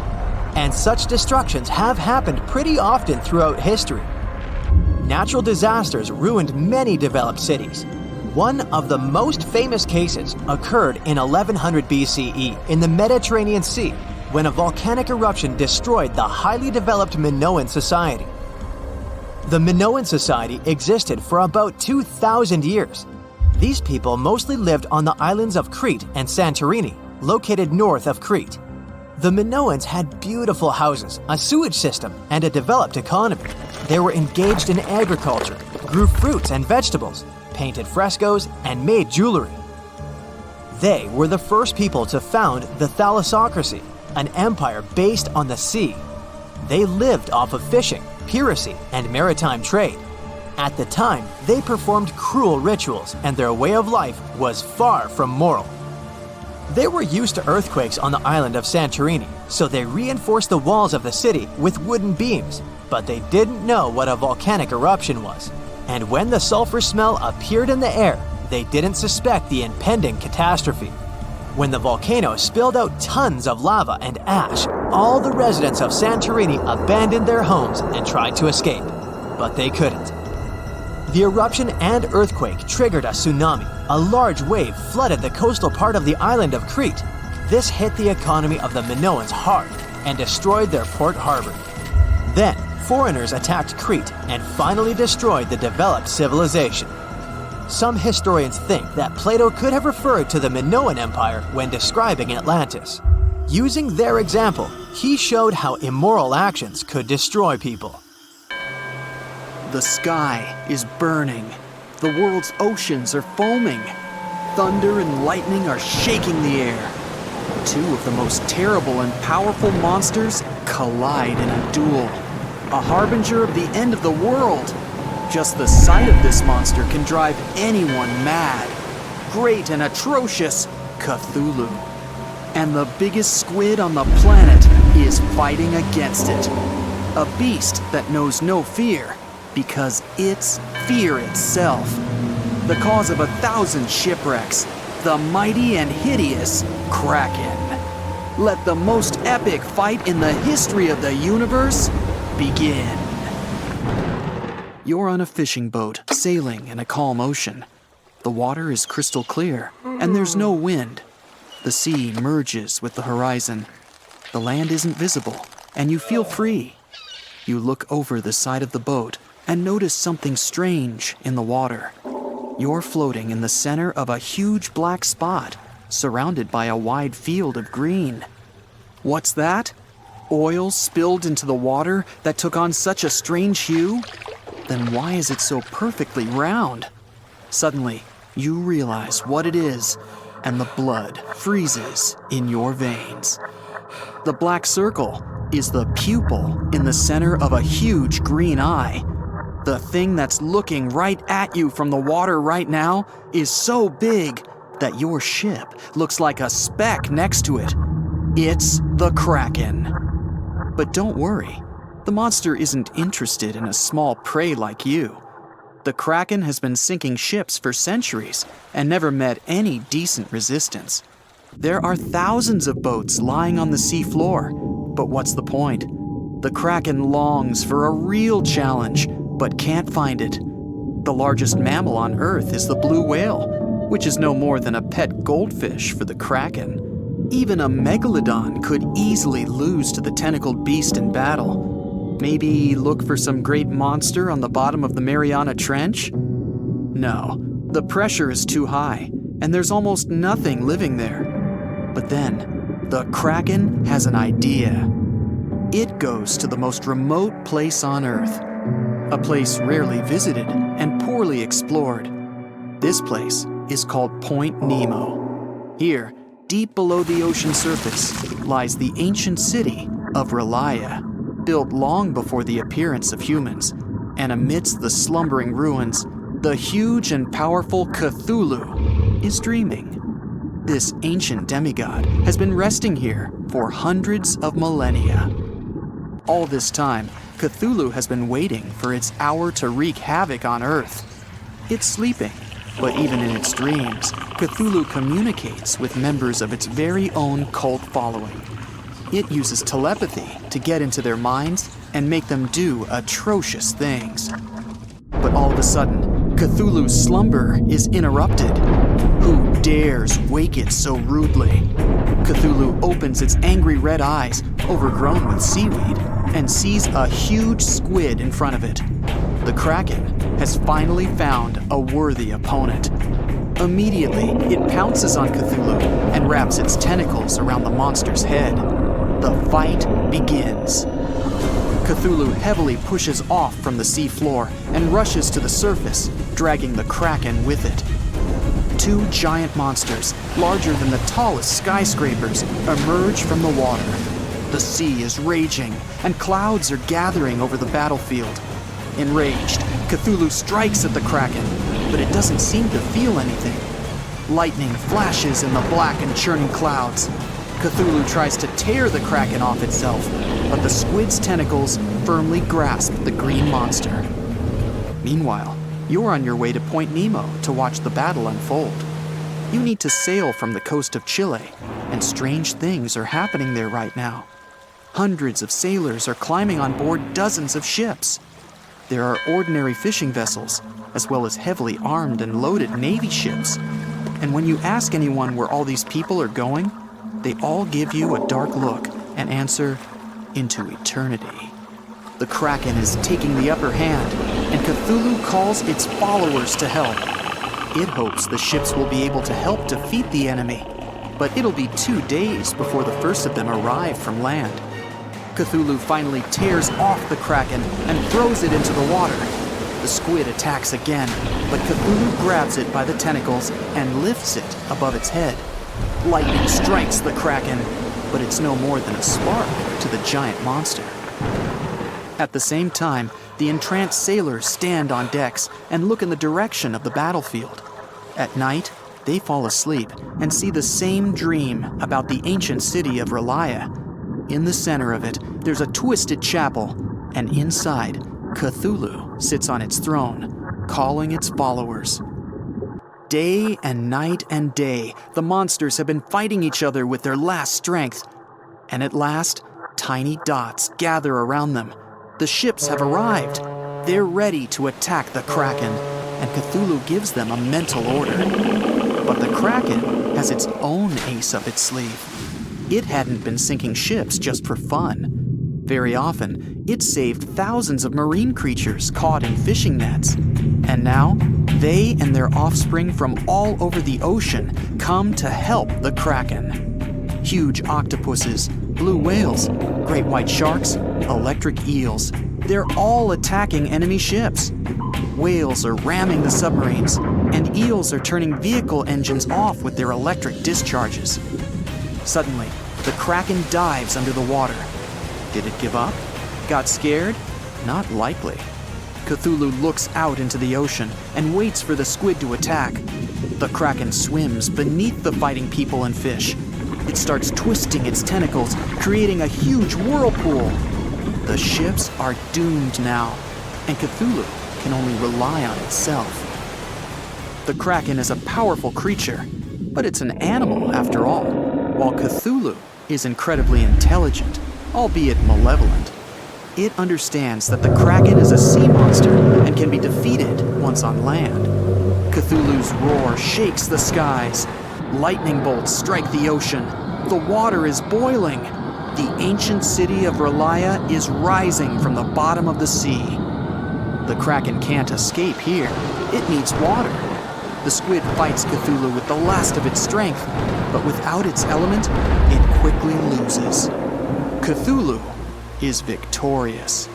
And such destructions have happened pretty often throughout history. Natural disasters ruined many developed cities. One of the most famous cases occurred in 1100 BCE in the Mediterranean Sea when a volcanic eruption destroyed the highly developed Minoan society. The Minoan society existed for about 2,000 years. These people mostly lived on the islands of Crete and Santorini, located north of Crete. The Minoans had beautiful houses, a sewage system, and a developed economy. They were engaged in agriculture, grew fruits and vegetables, painted frescoes, and made jewelry. They were the first people to found the thalassocracy, an empire based on the sea. They lived off of fishing, piracy, and maritime trade. At the time, they performed cruel rituals, and their way of life was far from moral. They were used to earthquakes on the island of Santorini, so they reinforced the walls of the city with wooden beams, but they didn't know what a volcanic eruption was. And when the sulfur smell appeared in the air, they didn't suspect the impending catastrophe. When the volcano spilled out tons of lava and ash, all the residents of Santorini abandoned their homes and tried to escape, but they couldn't. The eruption and earthquake triggered a tsunami. A large wave flooded the coastal part of the island of Crete. This hit the economy of the Minoans hard and destroyed their port harbor. Then, foreigners attacked Crete and finally destroyed the developed civilization. Some historians think that Plato could have referred to the Minoan Empire when describing Atlantis. Using their example, he showed how immoral actions could destroy people. The sky is burning. The world's oceans are foaming. Thunder and lightning are shaking the air. Two of the most terrible and powerful monsters collide in a duel. A harbinger of the end of the world. Just the sight of this monster can drive anyone mad. Great and atrocious Cthulhu. And the biggest squid on the planet is fighting against it. a beast that knows no fear, because it's fear itself. The cause of 1,000 shipwrecks, the mighty and hideous Kraken. Let the most epic fight in the history of the universe begin. You're on a fishing boat, sailing in a calm ocean. The water is crystal clear, and there's no wind. The sea merges with the horizon. The land isn't visible, and you feel free. You look over the side of the boat and notice something strange in the water. You're floating in the center of a huge black spot, surrounded by a wide field of green. What's that? Oil spilled into the water that took on such a strange hue? Then why is it so perfectly round? Suddenly, you realize what it is, and the blood freezes in your veins. The black circle is the pupil in the center of a huge green eye. The thing that's looking right at you from the water right now is so big that your ship looks like a speck next to it. It's the Kraken. But don't worry, the monster isn't interested in a small prey like you. The Kraken has been sinking ships for centuries and never met any decent resistance. There are thousands of boats lying on the sea floor, but what's the point? The Kraken longs for a real challenge, but can't find it. The largest mammal on Earth is the blue whale, which is no more than a pet goldfish for the Kraken. Even a megalodon could easily lose to the tentacled beast in battle. Maybe look for some great monster on the bottom of the Mariana Trench? No, the pressure is too high, and there's almost nothing living there. But then, the Kraken has an idea. It goes to the most remote place on Earth, a place rarely visited and poorly explored. This place is called Point Nemo. Here, deep below the ocean surface, lies the ancient city of Relia, built long before the appearance of humans. And amidst the slumbering ruins, the huge and powerful Cthulhu is dreaming. This ancient demigod has been resting here for hundreds of millennia. All this time, Cthulhu has been waiting for its hour to wreak havoc on Earth. It's sleeping, but even in its dreams, Cthulhu communicates with members of its very own cult following. It uses telepathy to get into their minds and make them do atrocious things. But all of a sudden, Cthulhu's slumber is interrupted. Who dares wake it so rudely? Cthulhu opens its angry red eyes, overgrown with seaweed, and sees a huge squid in front of it. The Kraken has finally found a worthy opponent. Immediately, it pounces on Cthulhu and wraps its tentacles around the monster's head. The fight begins. Cthulhu heavily pushes off from the sea floor and rushes to the surface, dragging the Kraken with it. Two giant monsters, larger than the tallest skyscrapers, emerge from the water. The sea is raging, and clouds are gathering over the battlefield. Enraged, Cthulhu strikes at the Kraken, but it doesn't seem to feel anything. Lightning flashes in the black and churning clouds. Cthulhu tries to tear the Kraken off itself, but the squid's tentacles firmly grasp the green monster. Meanwhile, you're on your way to Point Nemo to watch the battle unfold. You need to sail from the coast of Chile, and strange things are happening there right now. Hundreds of sailors are climbing on board dozens of ships. There are ordinary fishing vessels, as well as heavily armed and loaded Navy ships. And when you ask anyone where all these people are going, they all give you a dark look and answer, into eternity. The Kraken is taking the upper hand, and Cthulhu calls its followers to help. It hopes the ships will be able to help defeat the enemy, but it'll be 2 days before the first of them arrive from land. Cthulhu finally tears off the Kraken and throws it into the water. The squid attacks again, but Cthulhu grabs it by the tentacles and lifts it above its head. Lightning strikes the Kraken, but it's no more than a spark to the giant monster. At the same time, the entranced sailors stand on decks and look in the direction of the battlefield. At night, they fall asleep and see the same dream about the ancient city of Relia. In the center of it, there's a twisted chapel, and inside, Cthulhu sits on its throne, calling its followers. Day and night and day, the monsters have been fighting each other with their last strength. And at last, tiny dots gather around them. The ships have arrived. They're ready to attack the Kraken, and Cthulhu gives them a mental order. But the Kraken has its own ace up its sleeve. It hadn't been sinking ships just for fun. Very often, it saved thousands of marine creatures caught in fishing nets. And now, they and their offspring from all over the ocean come to help the Kraken. Huge octopuses, blue whales, great white sharks, electric eels. They're all attacking enemy ships. Whales are ramming the submarines, and eels are turning vehicle engines off with their electric discharges. Suddenly, the Kraken dives under the water. Did it give up? Got scared? Not likely. Cthulhu looks out into the ocean and waits for the squid to attack. The Kraken swims beneath the fighting people and fish. It starts twisting its tentacles, creating a huge whirlpool. The ships are doomed now, and Cthulhu can only rely on itself. The Kraken is a powerful creature, but it's an animal after all, while Cthulhu is incredibly intelligent, albeit malevolent. It understands that the Kraken is a sea monster and can be defeated once on land. Cthulhu's roar shakes the skies. Lightning bolts strike the ocean. The water is boiling. The ancient city of Relaya is rising from the bottom of the sea. The Kraken can't escape here. It needs water. The squid fights Cthulhu with the last of its strength, but without its element, it quickly loses. Cthulhu is victorious.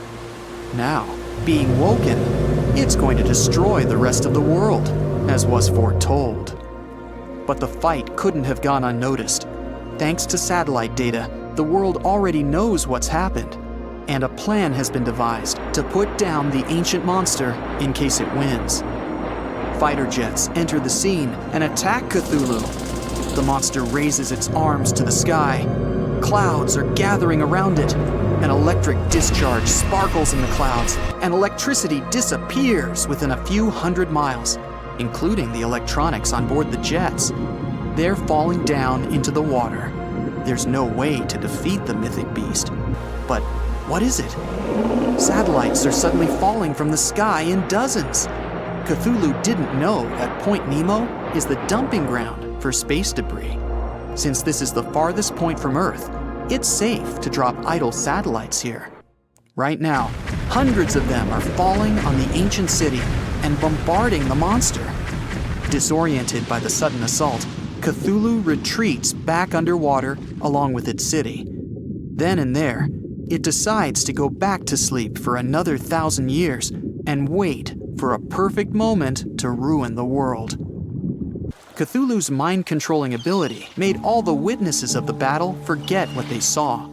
Now, being woken, it's going to destroy the rest of the world, as was foretold. But the fight couldn't have gone unnoticed. Thanks to satellite data, the world already knows what's happened, and a plan has been devised to put down the ancient monster in case it wins. Fighter jets enter the scene and attack Cthulhu. The monster raises its arms to the sky. Clouds are gathering around it. An electric discharge sparkles in the clouds, and electricity disappears within a few hundred miles, including the electronics on board the jets. They're falling down into the water. There's no way to defeat the mythic beast. But what is it? Satellites are suddenly falling from the sky in dozens. Cthulhu didn't know that Point Nemo is the dumping ground for space debris. Since this is the farthest point from Earth, it's safe to drop idle satellites here. Right now, hundreds of them are falling on the ancient city and bombarding the monster. Disoriented by the sudden assault, Cthulhu retreats back underwater along with its city. Then and there, it decides to go back to sleep for another 1,000 years and wait for a perfect moment to ruin the world. Cthulhu's mind-controlling ability made all the witnesses of the battle forget what they saw.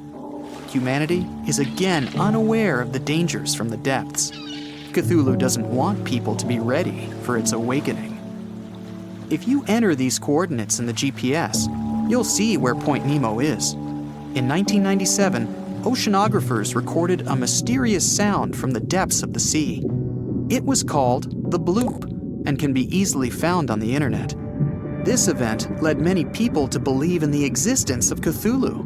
Humanity is again unaware of the dangers from the depths. Cthulhu doesn't want people to be ready for its awakening. If you enter these coordinates in the GPS, you'll see where Point Nemo is. In 1997, oceanographers recorded a mysterious sound from the depths of the sea. It was called the bloop and can be easily found on the internet. This event led many people to believe in the existence of Cthulhu.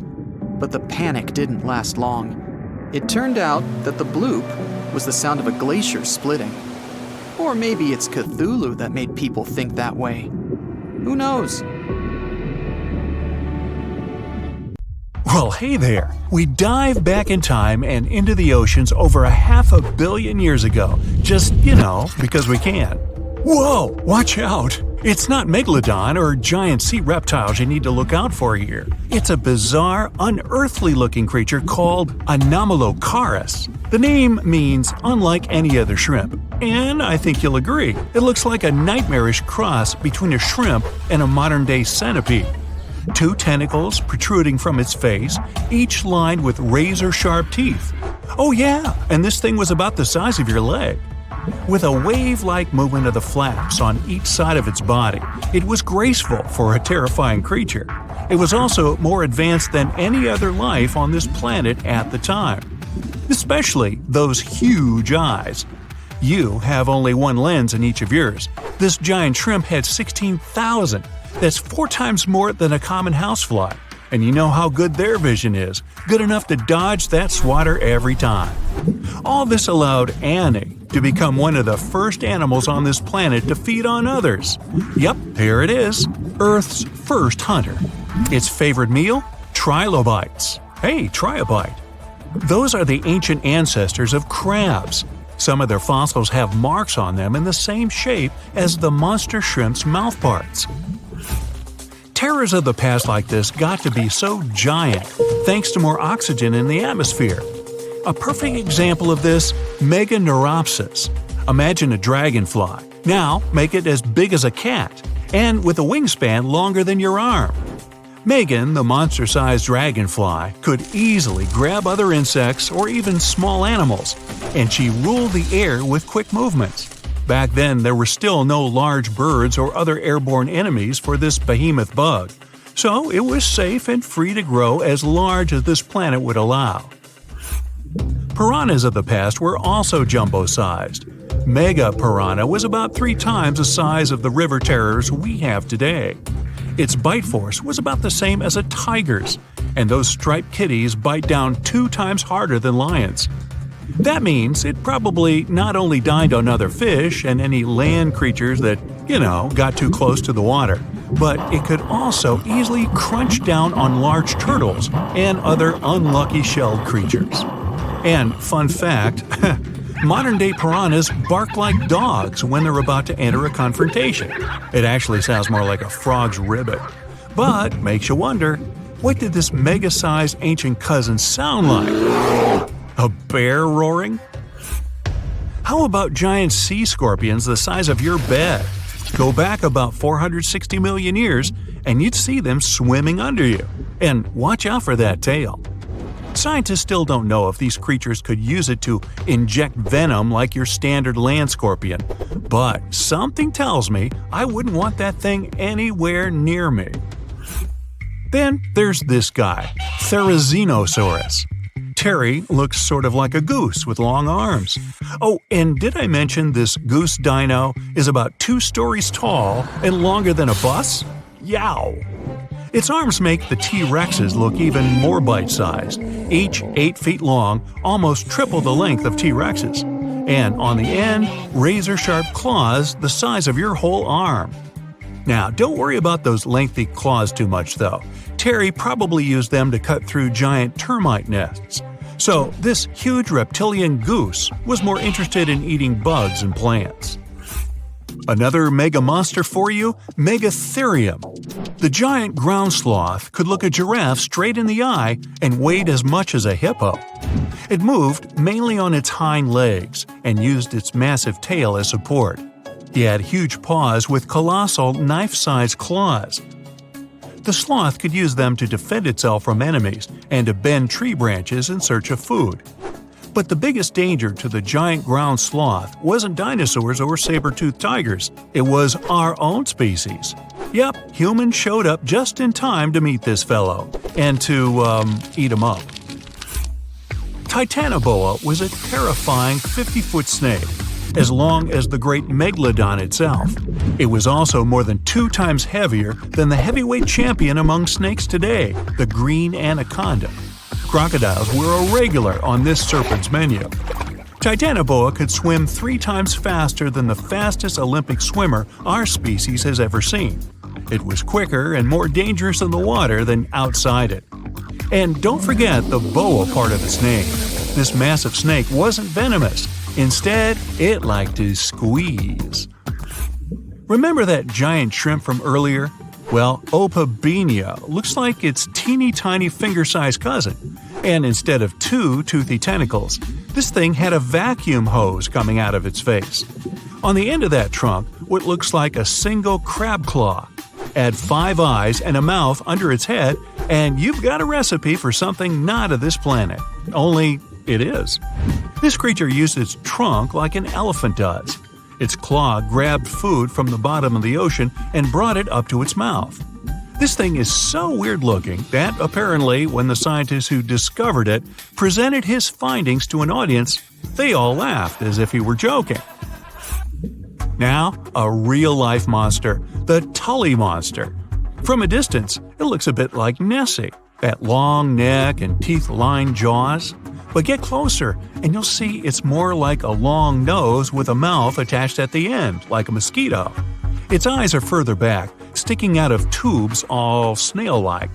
But the panic didn't last long. It turned out that the bloop was the sound of a glacier splitting. Or maybe it's Cthulhu that made people think that way. Who knows? Well, hey there. We dive back in time and into the oceans over 500 million years ago. Just, because we can. Whoa, watch out. It's not megalodon or giant sea reptiles you need to look out for here. It's a bizarre, unearthly-looking creature called Anomalocaris. The name means unlike any other shrimp, and I think you'll agree, it looks like a nightmarish cross between a shrimp and a modern-day centipede. 2 tentacles protruding from its face, each lined with razor-sharp teeth. Oh yeah, and this thing was about the size of your leg. With a wave-like movement of the flaps on each side of its body, it was graceful for a terrifying creature. It was also more advanced than any other life on this planet at the time. Especially those huge eyes. You have only one lens in each of yours. This giant shrimp had 16,000. That's 4 times more than a common housefly. And you know how good their vision is, good enough to dodge that swatter every time. All this allowed Annie to become one of the first animals on this planet to feed on others. Yep, here it is, Earth's first hunter. Its favorite meal? Trilobites. Hey, try a bite. Those are the ancient ancestors of crabs. Some of their fossils have marks on them in the same shape as the monster shrimp's mouthparts. Terrors of the past like this got to be so giant thanks to more oxygen in the atmosphere. A perfect example of this, Meganeuropsis. Imagine a dragonfly. Now make it as big as a cat, and with a wingspan longer than your arm. Megan, the monster-sized dragonfly, could easily grab other insects or even small animals, and she ruled the air with quick movements. Back then, there were still no large birds or other airborne enemies for this behemoth bug, so it was safe and free to grow as large as this planet would allow. Piranhas of the past were also jumbo-sized. Mega piranha was about 3 times the size of the river terrors we have today. Its bite force was about the same as a tiger's, and those striped kitties bite down 2 times harder than lions. That means it probably not only dined on other fish and any land creatures that, got too close to the water, but it could also easily crunch down on large turtles and other unlucky shelled creatures. And fun fact, modern-day piranhas bark like dogs when they're about to enter a confrontation. It actually sounds more like a frog's ribbit. But makes you wonder, what did this mega-sized ancient cousin sound like? A bear roaring? How about giant sea scorpions the size of your bed? Go back about 460 million years, and you'd see them swimming under you. And watch out for that tail. Scientists still don't know if these creatures could use it to inject venom like your standard land scorpion, but something tells me I wouldn't want that thing anywhere near me. Then there's this guy, Therizinosaurus. Terry looks sort of like a goose with long arms. Oh, and did I mention this goose dino is about 2 stories tall and longer than a bus? Yow! Its arms make the T-Rexes look even more bite-sized, each 8 feet long, almost triple the length of T-Rexes. And on the end, razor-sharp claws the size of your whole arm. Now, don't worry about those lengthy claws too much, though. Terry probably used them to cut through giant termite nests. So, this huge reptilian goose was more interested in eating bugs and plants. Another mega monster for you, Megatherium. The giant ground sloth could look a giraffe straight in the eye and weighed as much as a hippo. It moved mainly on its hind legs and used its massive tail as support. He had huge paws with colossal knife-sized claws. The sloth could use them to defend itself from enemies and to bend tree branches in search of food. But the biggest danger to the giant ground sloth wasn't dinosaurs or saber-toothed tigers. It was our own species. Yep, humans showed up just in time to meet this fellow and to, eat him up. Titanoboa was a terrifying 50-foot snake, as long as the great megalodon itself. It was also more than 2 times heavier than the heavyweight champion among snakes today, the green anaconda. Crocodiles were a regular on this serpent's menu. Titanoboa could swim 3 times faster than the fastest Olympic swimmer our species has ever seen. It was quicker and more dangerous in the water than outside it. And don't forget the boa part of its name. This massive snake wasn't venomous. Instead, it liked to squeeze. Remember that giant shrimp from earlier? Well, Opabenia looks like its teeny-tiny finger-sized cousin. And instead of 2 toothy tentacles, this thing had a vacuum hose coming out of its face. On the end of that trunk, what looks like a single crab claw. Add 5 eyes and a mouth under its head, and you've got a recipe for something not of this planet. Only it is. This creature used its trunk like an elephant does. Its claw grabbed food from the bottom of the ocean and brought it up to its mouth. This thing is so weird-looking that apparently when the scientist who discovered it presented his findings to an audience, they all laughed as if he were joking. Now, a real-life monster, the Tully monster. From a distance, it looks a bit like Nessie, that long neck and teeth-lined jaws. But get closer, and you'll see it's more like a long nose with a mouth attached at the end, like a mosquito. Its eyes are further back, sticking out of tubes all snail-like.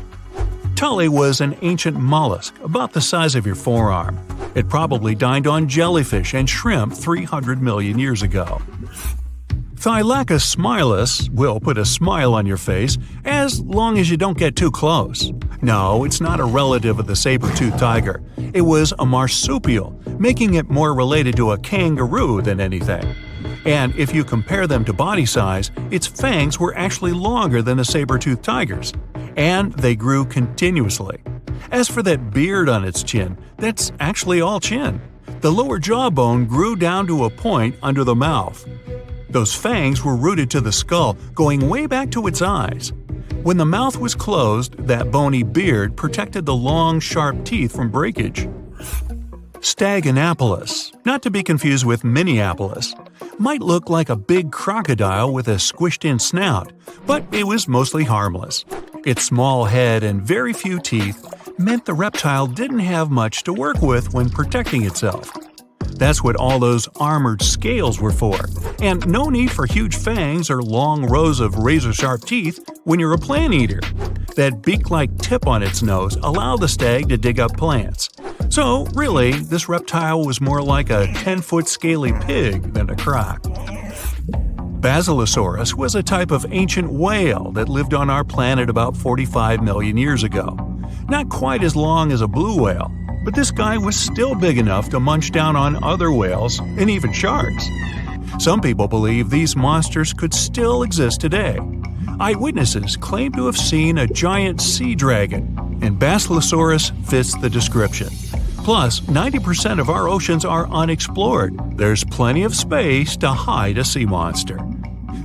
Tully was an ancient mollusk, about the size of your forearm. It probably dined on jellyfish and shrimp 300 million years ago. Thylacus smilus will put a smile on your face as long as you don't get too close. No, it's not a relative of the saber-toothed tiger. It was a marsupial, making it more related to a kangaroo than anything. And if you compare them to body size, its fangs were actually longer than a saber-toothed tiger's. And they grew continuously. As for that beard on its chin, that's actually all chin. The lower jawbone grew down to a point under the mouth. Those fangs were rooted to the skull, going way back to its eyes. When the mouth was closed, that bony beard protected the long, sharp teeth from breakage. Staganapolis, not to be confused with Minneapolis, might look like a big crocodile with a squished-in snout, but it was mostly harmless. Its small head and very few teeth meant the reptile didn't have much to work with when protecting itself. That's what all those armored scales were for, and no need for huge fangs or long rows of razor-sharp teeth when you're a plant eater. That beak-like tip on its nose allowed the stag to dig up plants. So, really, this reptile was more like a 10-foot scaly pig than a croc. Basilosaurus was a type of ancient whale that lived on our planet about 45 million years ago. Not quite as long as a blue whale, but this guy was still big enough to munch down on other whales and even sharks. Some people believe these monsters could still exist today. Eyewitnesses claim to have seen a giant sea dragon, and Basilosaurus fits the description. Plus, 90% of our oceans are unexplored. There's plenty of space to hide a sea monster.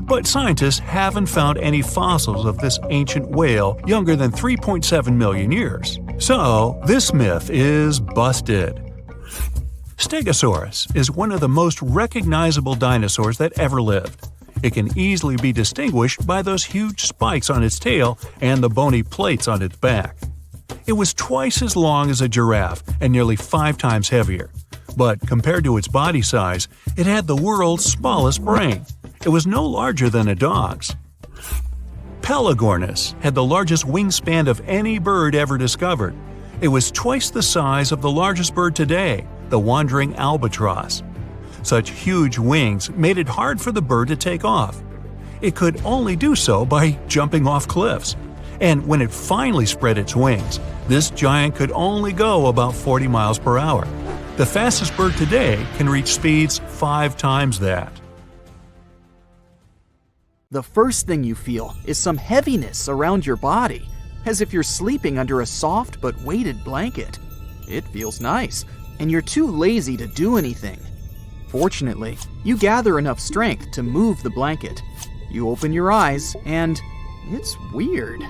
But scientists haven't found any fossils of this ancient whale younger than 3.7 million years. So, this myth is busted. Stegosaurus is one of the most recognizable dinosaurs that ever lived. It can easily be distinguished by those huge spikes on its tail and the bony plates on its back. It was twice as long as a giraffe and nearly 5 times heavier. But compared to its body size, it had the world's smallest brain. It was no larger than a dog's. Pelagornis had the largest wingspan of any bird ever discovered. It was twice the size of the largest bird today, the wandering albatross. Such huge wings made it hard for the bird to take off. It could only do so by jumping off cliffs. And when it finally spread its wings, this giant could only go about 40 miles per hour. The fastest bird today can reach speeds 5 times that. The first thing you feel is some heaviness around your body, as if you're sleeping under a soft but weighted blanket. It feels nice, and you're too lazy to do anything. Fortunately, you gather enough strength to move the blanket. You open your eyes, and it's weird.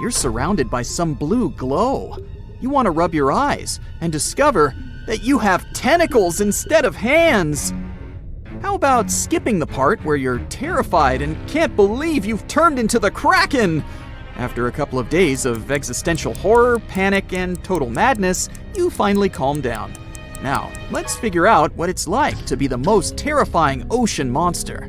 You're surrounded by some blue glow. You want to rub your eyes and discover that you have tentacles instead of hands. How about skipping the part where you're terrified and can't believe you've turned into the Kraken? After a couple of days of existential horror, panic, and total madness, you finally calm down. Now, let's figure out what it's like to be the most terrifying ocean monster.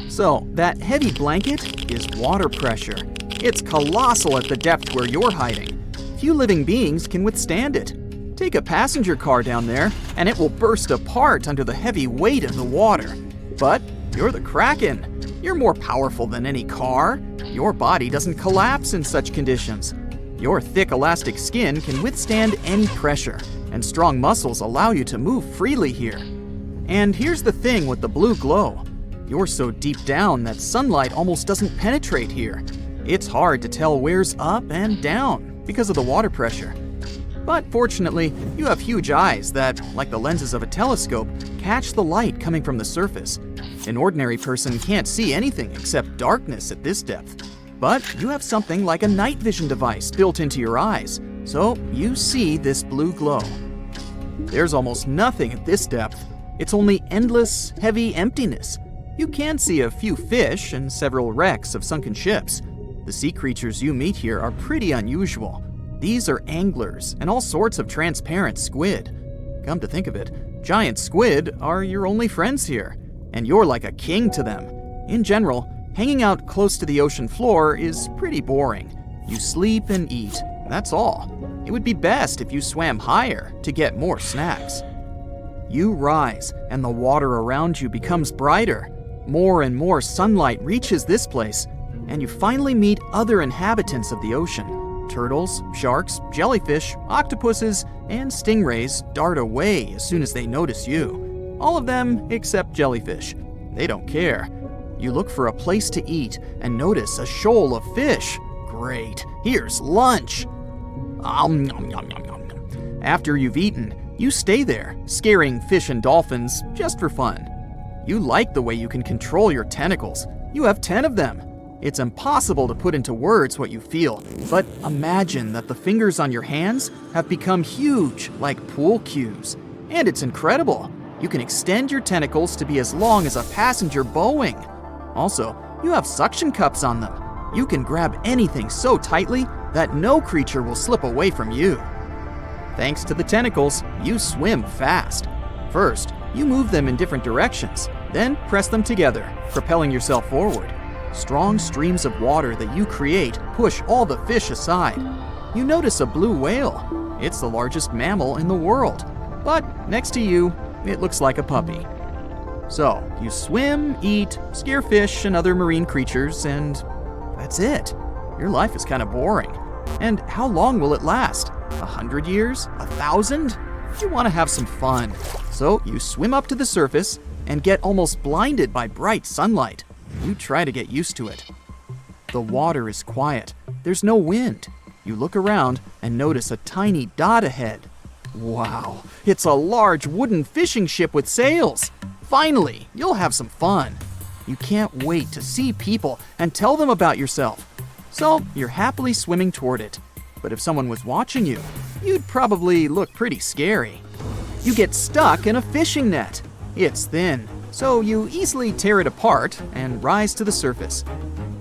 So, that heavy blanket is water pressure. It's colossal at the depth where you're hiding. Few living beings can withstand it. Take a passenger car down there, and it will burst apart under the heavy weight of the water. But you're the Kraken. You're more powerful than any car. Your body doesn't collapse in such conditions. Your thick elastic skin can withstand any pressure, and strong muscles allow you to move freely here. And here's the thing with the blue glow. You're so deep down that sunlight almost doesn't penetrate here. It's hard to tell where's up and down because of the water pressure. But fortunately, you have huge eyes that, like the lenses of a telescope, catch the light coming from the surface. An ordinary person can't see anything except darkness at this depth. But you have something like a night vision device built into your eyes, so you see this blue glow. There's almost nothing at this depth. It's only endless, heavy emptiness. You can see a few fish and several wrecks of sunken ships. The sea creatures you meet here are pretty unusual. These are anglers and all sorts of transparent squid. Come to think of it, giant squid are your only friends here, and you're like a king to them. In general, hanging out close to the ocean floor is pretty boring. You sleep and eat, that's all. It would be best if you swam higher to get more snacks. You rise, and the water around you becomes brighter. More and more sunlight reaches this place, and you finally meet other inhabitants of the ocean. Turtles, sharks, jellyfish, octopuses, and stingrays dart away as soon as they notice you. All of them except jellyfish. They don't care. You look for a place to eat and notice a shoal of fish. Great, here's lunch. After you've eaten, you stay there, scaring fish and dolphins just for fun. You like the way you can control your tentacles. You have 10 of them. It's impossible to put into words what you feel, but imagine that the fingers on your hands have become huge, like pool cues. And it's incredible. You can extend your tentacles to be as long as a passenger Boeing. Also, you have suction cups on them. You can grab anything so tightly that no creature will slip away from you. Thanks to the tentacles, you swim fast. First, you move them in different directions, then press them together, propelling yourself forward. Strong streams of water that you create push all the fish aside. You notice a blue whale. It's the largest mammal in the world. But next to you, it looks like a puppy. So, you swim, eat, scare fish and other marine creatures, and that's it. Your life is kind of boring. And how long will it last? 100 years? 1,000? You want to have some fun. So you swim up to the surface and get almost blinded by bright sunlight. You try to get used to it. The water is quiet. There's no wind. You look around and notice a tiny dot ahead. Wow, it's a large wooden fishing ship with sails. Finally, you'll have some fun. You can't wait to see people and tell them about yourself. So you're happily swimming toward it. But if someone was watching you, you'd probably look pretty scary. You get stuck in a fishing net. It's thin, so you easily tear it apart and rise to the surface.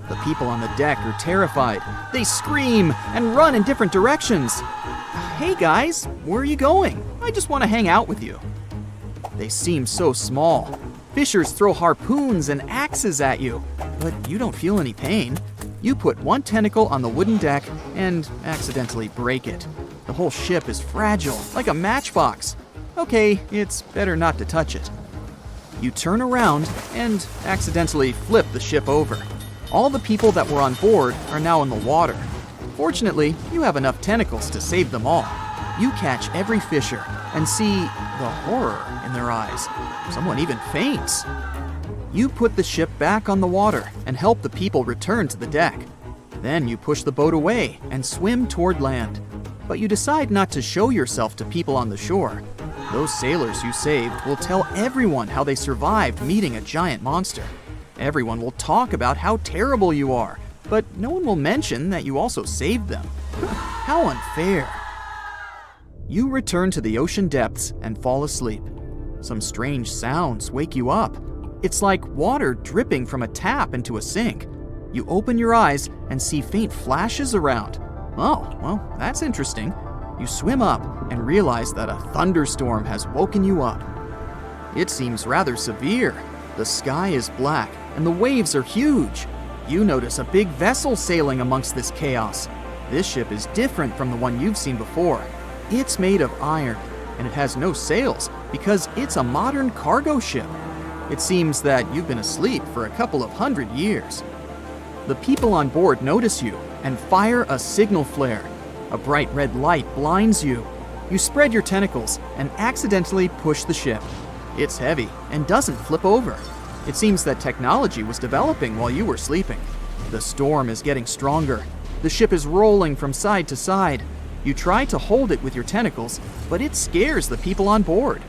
The people on the deck are terrified. They scream and run in different directions. Hey guys, where are you going? I just want to hang out with you. They seem so small. Fishers throw harpoons and axes at you, but you don't feel any pain. You put one tentacle on the wooden deck and accidentally break it. The whole ship is fragile, like a matchbox. Okay, it's better not to touch it. You turn around and accidentally flip the ship over. All the people that were on board are now in the water. Fortunately, you have enough tentacles to save them all. You catch every fisher and see the horror in their eyes. Someone even faints. You put the ship back on the water and help the people return to the deck. Then you push the boat away and swim toward land. But you decide not to show yourself to people on the shore. Those sailors you saved will tell everyone how they survived meeting a giant monster. Everyone will talk about how terrible you are, but no one will mention that you also saved them. How unfair. You return to the ocean depths and fall asleep. Some strange sounds wake you up. It's like water dripping from a tap into a sink. You open your eyes and see faint flashes around. Oh, well, that's interesting. You swim up and realize that a thunderstorm has woken you up. It seems rather severe. The sky is black and the waves are huge. You notice a big vessel sailing amongst this chaos. This ship is different from the one you've seen before. It's made of iron, and it has no sails because it's a modern cargo ship. It seems that you've been asleep for a couple of 100 years. The people on board notice you and fire a signal flare. A bright red light blinds you. You spread your tentacles and accidentally push the ship. It's heavy and doesn't flip over. It seems that technology was developing while you were sleeping. The storm is getting stronger. The ship is rolling from side to side. You try to hold it with your tentacles, but it scares the people on board.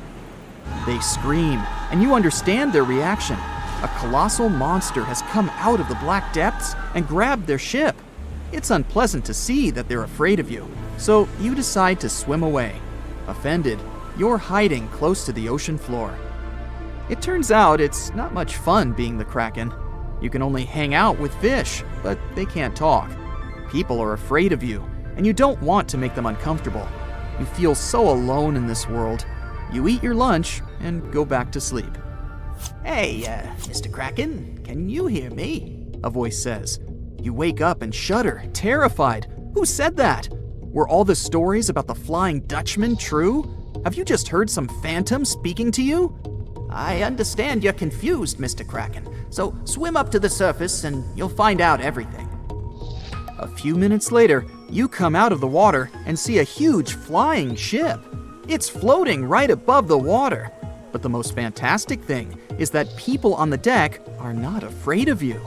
They scream, and you understand their reaction. A colossal monster has come out of the black depths and grabbed their ship. It's unpleasant to see that they're afraid of you, so you decide to swim away. Offended, you're hiding close to the ocean floor. It turns out it's not much fun being the Kraken. You can only hang out with fish, but they can't talk. People are afraid of you, and you don't want to make them uncomfortable. You feel so alone in this world. You eat your lunch and go back to sleep. "Hey, Mr. Kraken, can you hear me?" a voice says. You wake up and shudder, terrified. Who said that? Were all the stories about the Flying Dutchman true? Have you just heard some phantom speaking to you? "I understand you're confused, Mr. Kraken, so swim up to the surface and you'll find out everything." A few minutes later, you come out of the water and see a huge flying ship. It's floating right above the water. But the most fantastic thing is that people on the deck are not afraid of you.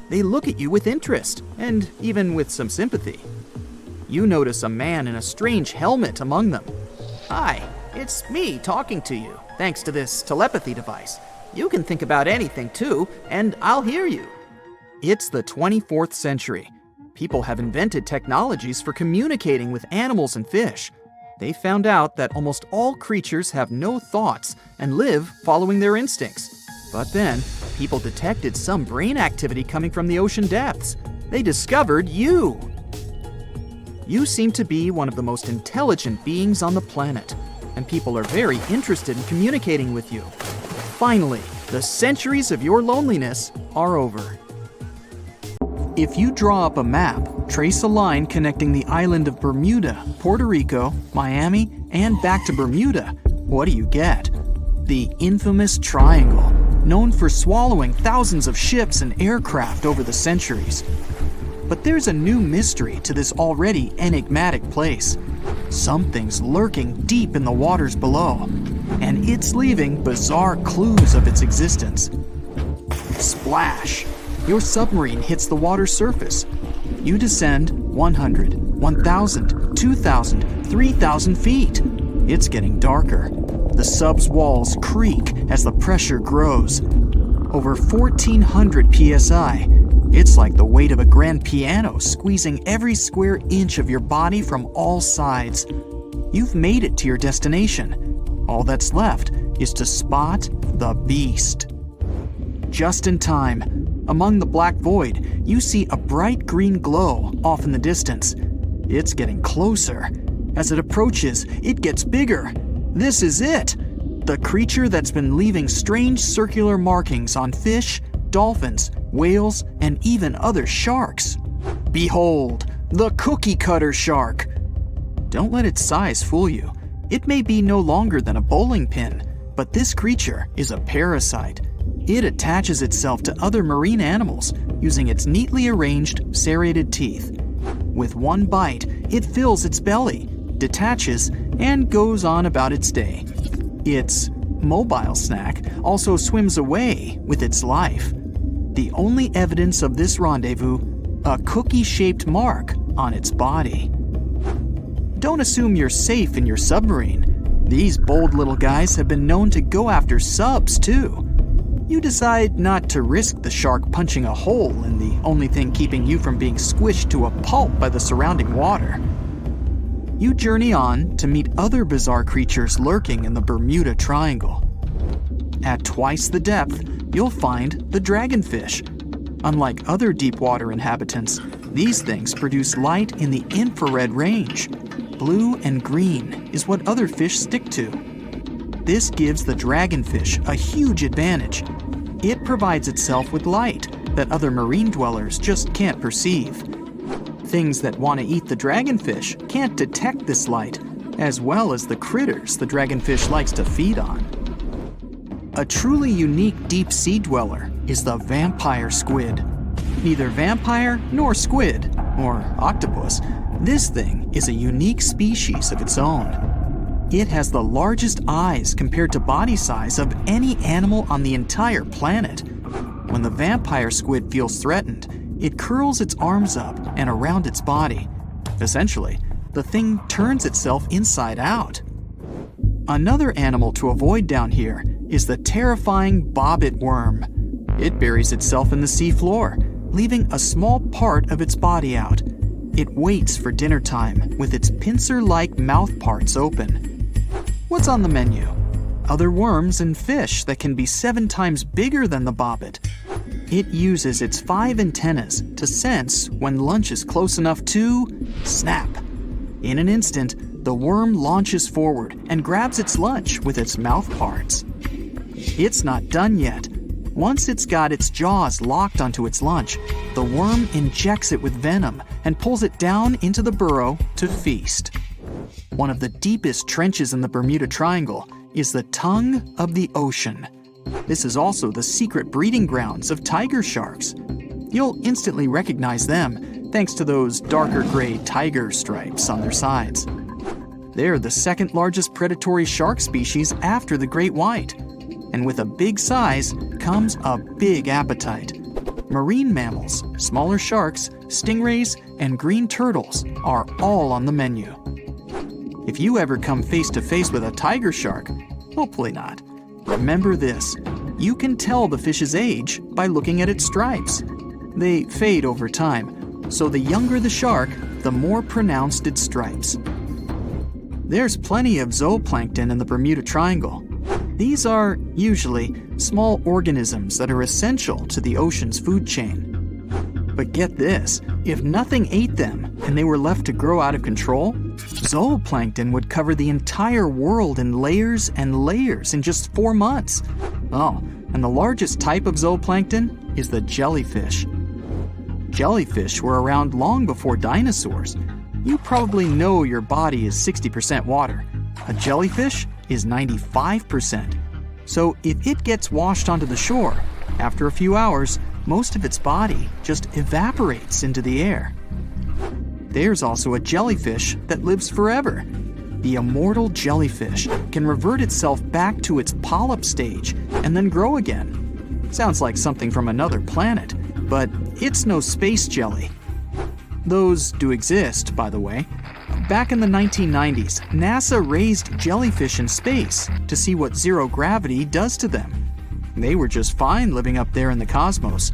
They look at you with interest, and even with some sympathy. You notice a man in a strange helmet among them. "Hi, it's me talking to you, thanks to this telepathy device. You can think about anything too, and I'll hear you." It's the 24th century. People have invented technologies for communicating with animals and fish. They found out that almost all creatures have no thoughts and live following their instincts. But then, people detected some brain activity coming from the ocean depths. They discovered you. You seem to be one of the most intelligent beings on the planet, and people are very interested in communicating with you. Finally, the centuries of your loneliness are over. If you draw up a map, trace a line connecting the island of Bermuda, Puerto Rico, Miami, and back to Bermuda, what do you get? The infamous triangle, known for swallowing thousands of ships and aircraft over the centuries. But there's a new mystery to this already enigmatic place. Something's lurking deep in the waters below, and it's leaving bizarre clues of its existence. Splash! Your submarine hits the water's surface. You descend 100, 1,000, 2,000, 3,000 feet. It's getting darker. The sub's walls creak as the pressure grows. Over 1,400 psi. It's like the weight of a grand piano squeezing every square inch of your body from all sides. You've made it to your destination. All that's left is to spot the beast. Just in time. Among the black void, you see a bright green glow off in the distance. It's getting closer. As it approaches, it gets bigger. This is it! The creature that's been leaving strange circular markings on fish, dolphins, whales, and even other sharks. Behold, the cookie cutter shark! Don't let its size fool you. It may be no longer than a bowling pin, but this creature is a parasite. It attaches itself to other marine animals using its neatly arranged serrated teeth. With one bite, it fills its belly, detaches, and goes on about its day. Its mobile snack also swims away with its life. The only evidence of this rendezvous, a cookie-shaped mark on its body. Don't assume you're safe in your submarine. These bold little guys have been known to go after subs too. You decide not to risk the shark punching a hole in the only thing keeping you from being squished to a pulp by the surrounding water. You journey on to meet other bizarre creatures lurking in the Bermuda Triangle. At twice the depth, you'll find the dragonfish. Unlike other deep water inhabitants, these things produce light in the infrared range. Blue and green is what other fish stick to. This gives the dragonfish a huge advantage. It provides itself with light that other marine dwellers just can't perceive. Things that want to eat the dragonfish can't detect this light, as well as the critters the dragonfish likes to feed on. A truly unique deep-sea dweller is the vampire squid. Neither vampire nor squid, or octopus, this thing is a unique species of its own. It has the largest eyes compared to body size of any animal on the entire planet. When the vampire squid feels threatened, it curls its arms up and around its body. Essentially, the thing turns itself inside out. Another animal to avoid down here is the terrifying bobbit worm. It buries itself in the sea floor, leaving a small part of its body out. It waits for dinner time with its pincer-like mouth parts open. What's on the menu? Other worms and fish that can be 7 times bigger than the bobbit. It uses its 5 antennas to sense when lunch is close enough to snap. In an instant, the worm launches forward and grabs its lunch with its mouth parts. It's not done yet. Once it's got its jaws locked onto its lunch, the worm injects it with venom and pulls it down into the burrow to feast. One of the deepest trenches in the Bermuda Triangle is the tongue of the ocean. This is also the secret breeding grounds of tiger sharks. You'll instantly recognize them thanks to those darker gray tiger stripes on their sides. They're the second largest predatory shark species after the great white. And with a big size comes a big appetite. Marine mammals, smaller sharks, stingrays, and green turtles are all on the menu. If you ever come face to face with a tiger shark, hopefully not, remember this: you can tell the fish's age by looking at its stripes. They fade over time, so the younger the shark, the more pronounced its stripes. There's plenty of zooplankton in the Bermuda Triangle. These are, usually, small organisms that are essential to the ocean's food chain. But get this, if nothing ate them and they were left to grow out of control, zooplankton would cover the entire world in layers and layers in just 4 months. Oh, and the largest type of zooplankton is the jellyfish. Jellyfish were around long before dinosaurs. You probably know your body is 60% water. A jellyfish is 95%. So if it gets washed onto the shore, after a few hours, most of its body just evaporates into the air. There's also a jellyfish that lives forever. The immortal jellyfish can revert itself back to its polyp stage and then grow again. Sounds like something from another planet, but it's no space jelly. Those do exist, by the way. Back in the 1990s, NASA raised jellyfish in space to see what zero gravity does to them. They were just fine living up there in the cosmos.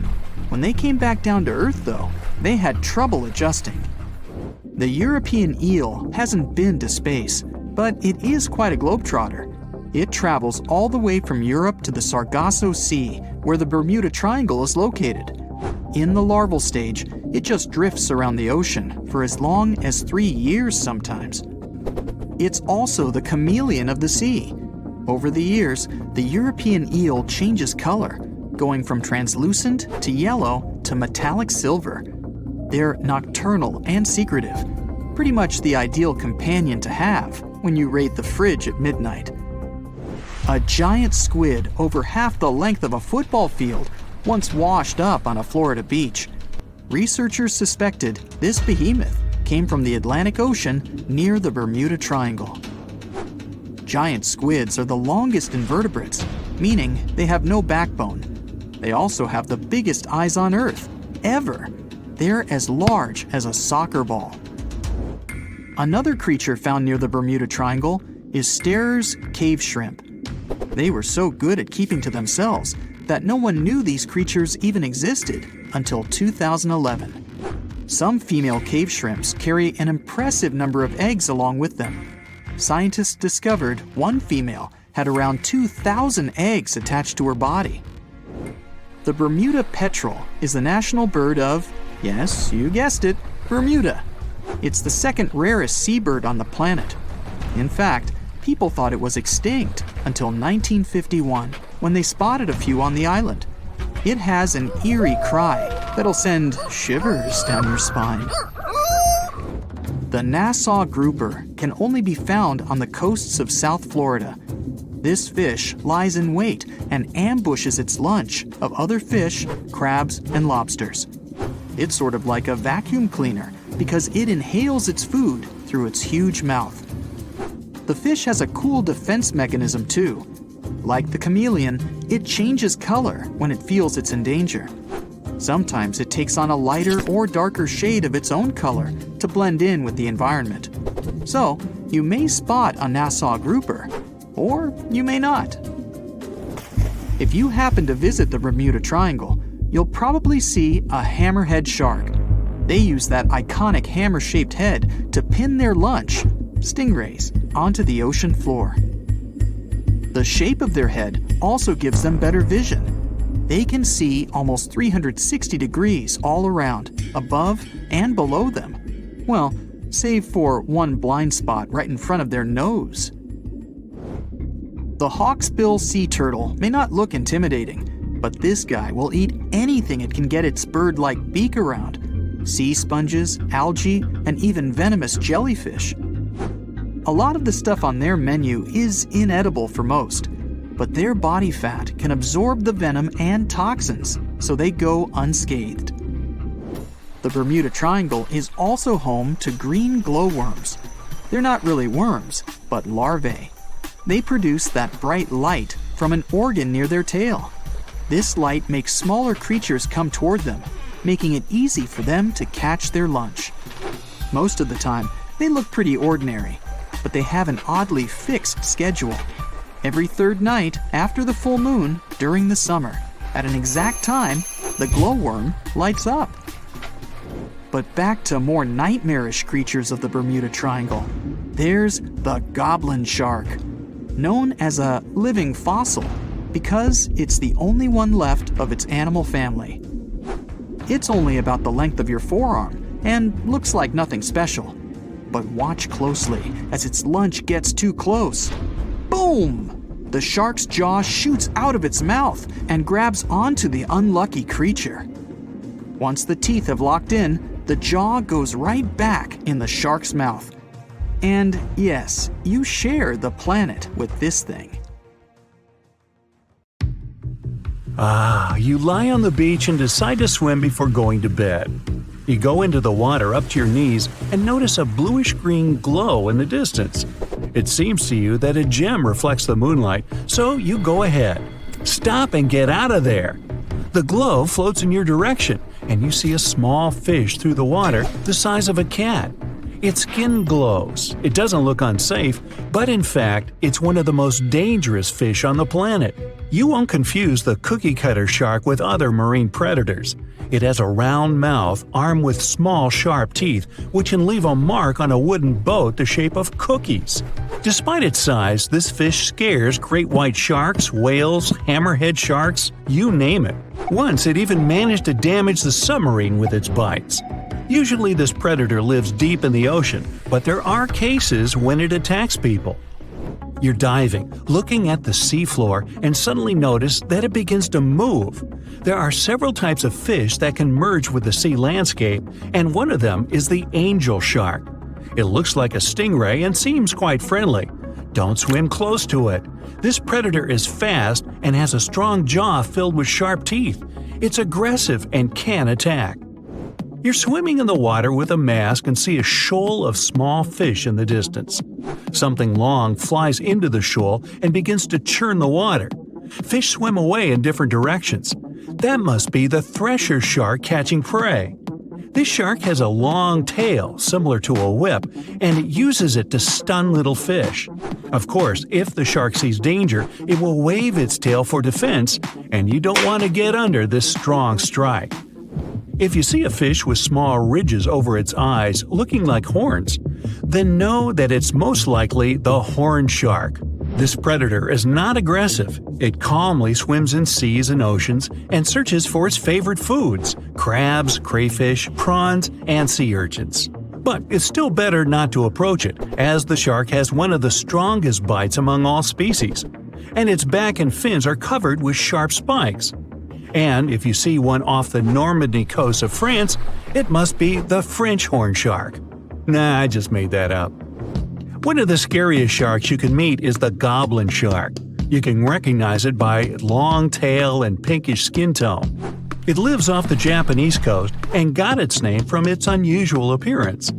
When they came back down to Earth, though, they had trouble adjusting. The European eel hasn't been to space, but it is quite a globetrotter. It travels all the way from Europe to the Sargasso Sea, where the Bermuda Triangle is located. In the larval stage, it just drifts around the ocean for as long as 3 years sometimes. It's also the chameleon of the sea. Over the years, the European eel changes color, going from translucent to yellow to metallic silver. They're nocturnal and secretive, pretty much the ideal companion to have when you raid the fridge at midnight. A giant squid over half the length of a football field once washed up on a Florida beach. Researchers suspected this behemoth came from the Atlantic Ocean near the Bermuda Triangle. Giant squids are the longest invertebrates, meaning they have no backbone. They also have the biggest eyes on Earth, ever. They're as large as a soccer ball. Another creature found near the Bermuda Triangle is Sterer's cave shrimp. They were so good at keeping to themselves that no one knew these creatures even existed until 2011. Some female cave shrimps carry an impressive number of eggs along with them. Scientists discovered one female had around 2,000 eggs attached to her body. The Bermuda petrel is the national bird of, yes, you guessed it, Bermuda. It's the second rarest seabird on the planet. In fact, people thought it was extinct until 1951, when they spotted a few on the island. It has an eerie cry that'll send shivers down your spine. The Nassau grouper can only be found on the coasts of South Florida. This fish lies in wait and ambushes its lunch of other fish, crabs, and lobsters. It's sort of like a vacuum cleaner because it inhales its food through its huge mouth. The fish has a cool defense mechanism too. Like the chameleon, it changes color when it feels it's in danger. Sometimes it takes on a lighter or darker shade of its own color to blend in with the environment. So, you may spot a Nassau grouper, or you may not. If you happen to visit the Bermuda Triangle, you'll probably see a hammerhead shark. They use that iconic hammer-shaped head to pin their lunch, stingrays, onto the ocean floor. The shape of their head also gives them better vision. They can see almost 360 degrees all around, above and below them. Well, save for one blind spot right in front of their nose. The hawksbill sea turtle may not look intimidating, but this guy will eat anything it can get its bird-like beak around. Sea sponges, algae, and even venomous jellyfish. A lot of the stuff on their menu is inedible for most, but their body fat can absorb the venom and toxins, so they go unscathed. The Bermuda Triangle is also home to green glowworms. They're not really worms, but larvae. They produce that bright light from an organ near their tail. This light makes smaller creatures come toward them, making it easy for them to catch their lunch. Most of the time, they look pretty ordinary, but they have an oddly fixed schedule. Every third night after the full moon during the summer, at an exact time, the glowworm lights up. But back to more nightmarish creatures of the Bermuda Triangle. There's the goblin shark, known as a living fossil because it's the only one left of its animal family. It's only about the length of your forearm and looks like nothing special. But watch closely as its lunch gets too close. Boom! The shark's jaw shoots out of its mouth and grabs onto the unlucky creature. Once the teeth have locked in, the jaw goes right back in the shark's mouth. And yes, you share the planet with this thing. You lie on the beach and decide to swim before going to bed. You go into the water up to your knees and notice a bluish-green glow in the distance. It seems to you that a gem reflects the moonlight, so you go ahead. Stop and get out of there. The glow floats in your direction, and you see a small fish through the water the size of a cat. Its skin glows. It doesn't look unsafe, but in fact, it's one of the most dangerous fish on the planet. You won't confuse the cookie-cutter shark with other marine predators. It has a round mouth armed with small, sharp teeth, which can leave a mark on a wooden boat the shape of cookies. Despite its size, this fish scares great white sharks, whales, hammerhead sharks, you name it. Once it even managed to damage the submarine with its bites. Usually this predator lives deep in the ocean, but there are cases when it attacks people. You're diving, looking at the seafloor, and suddenly notice that it begins to move. There are several types of fish that can merge with the sea landscape, and one of them is the angel shark. It looks like a stingray and seems quite friendly. Don't swim close to it. This predator is fast and has a strong jaw filled with sharp teeth. It's aggressive and can attack. You're swimming in the water with a mask and see a shoal of small fish in the distance. Something long flies into the shoal and begins to churn the water. Fish swim away in different directions. That must be the thresher shark catching prey. This shark has a long tail, similar to a whip, and it uses it to stun little fish. Of course, if the shark sees danger, it will wave its tail for defense, and you don't want to get under this strong strike. If you see a fish with small ridges over its eyes looking like horns, then know that it's most likely the horn shark. This predator is not aggressive. It calmly swims in seas and oceans and searches for its favorite foods – crabs, crayfish, prawns, and sea urchins. But it's still better not to approach it, as the shark has one of the strongest bites among all species, and its back and fins are covered with sharp spikes. And if you see one off the Normandy coast of France, it must be the French horn shark. Nah, I just made that up. One of the scariest sharks you can meet is the goblin shark. You can recognize it by long tail and pinkish skin tone. It lives off the Japanese coast and got its name from its unusual appearance.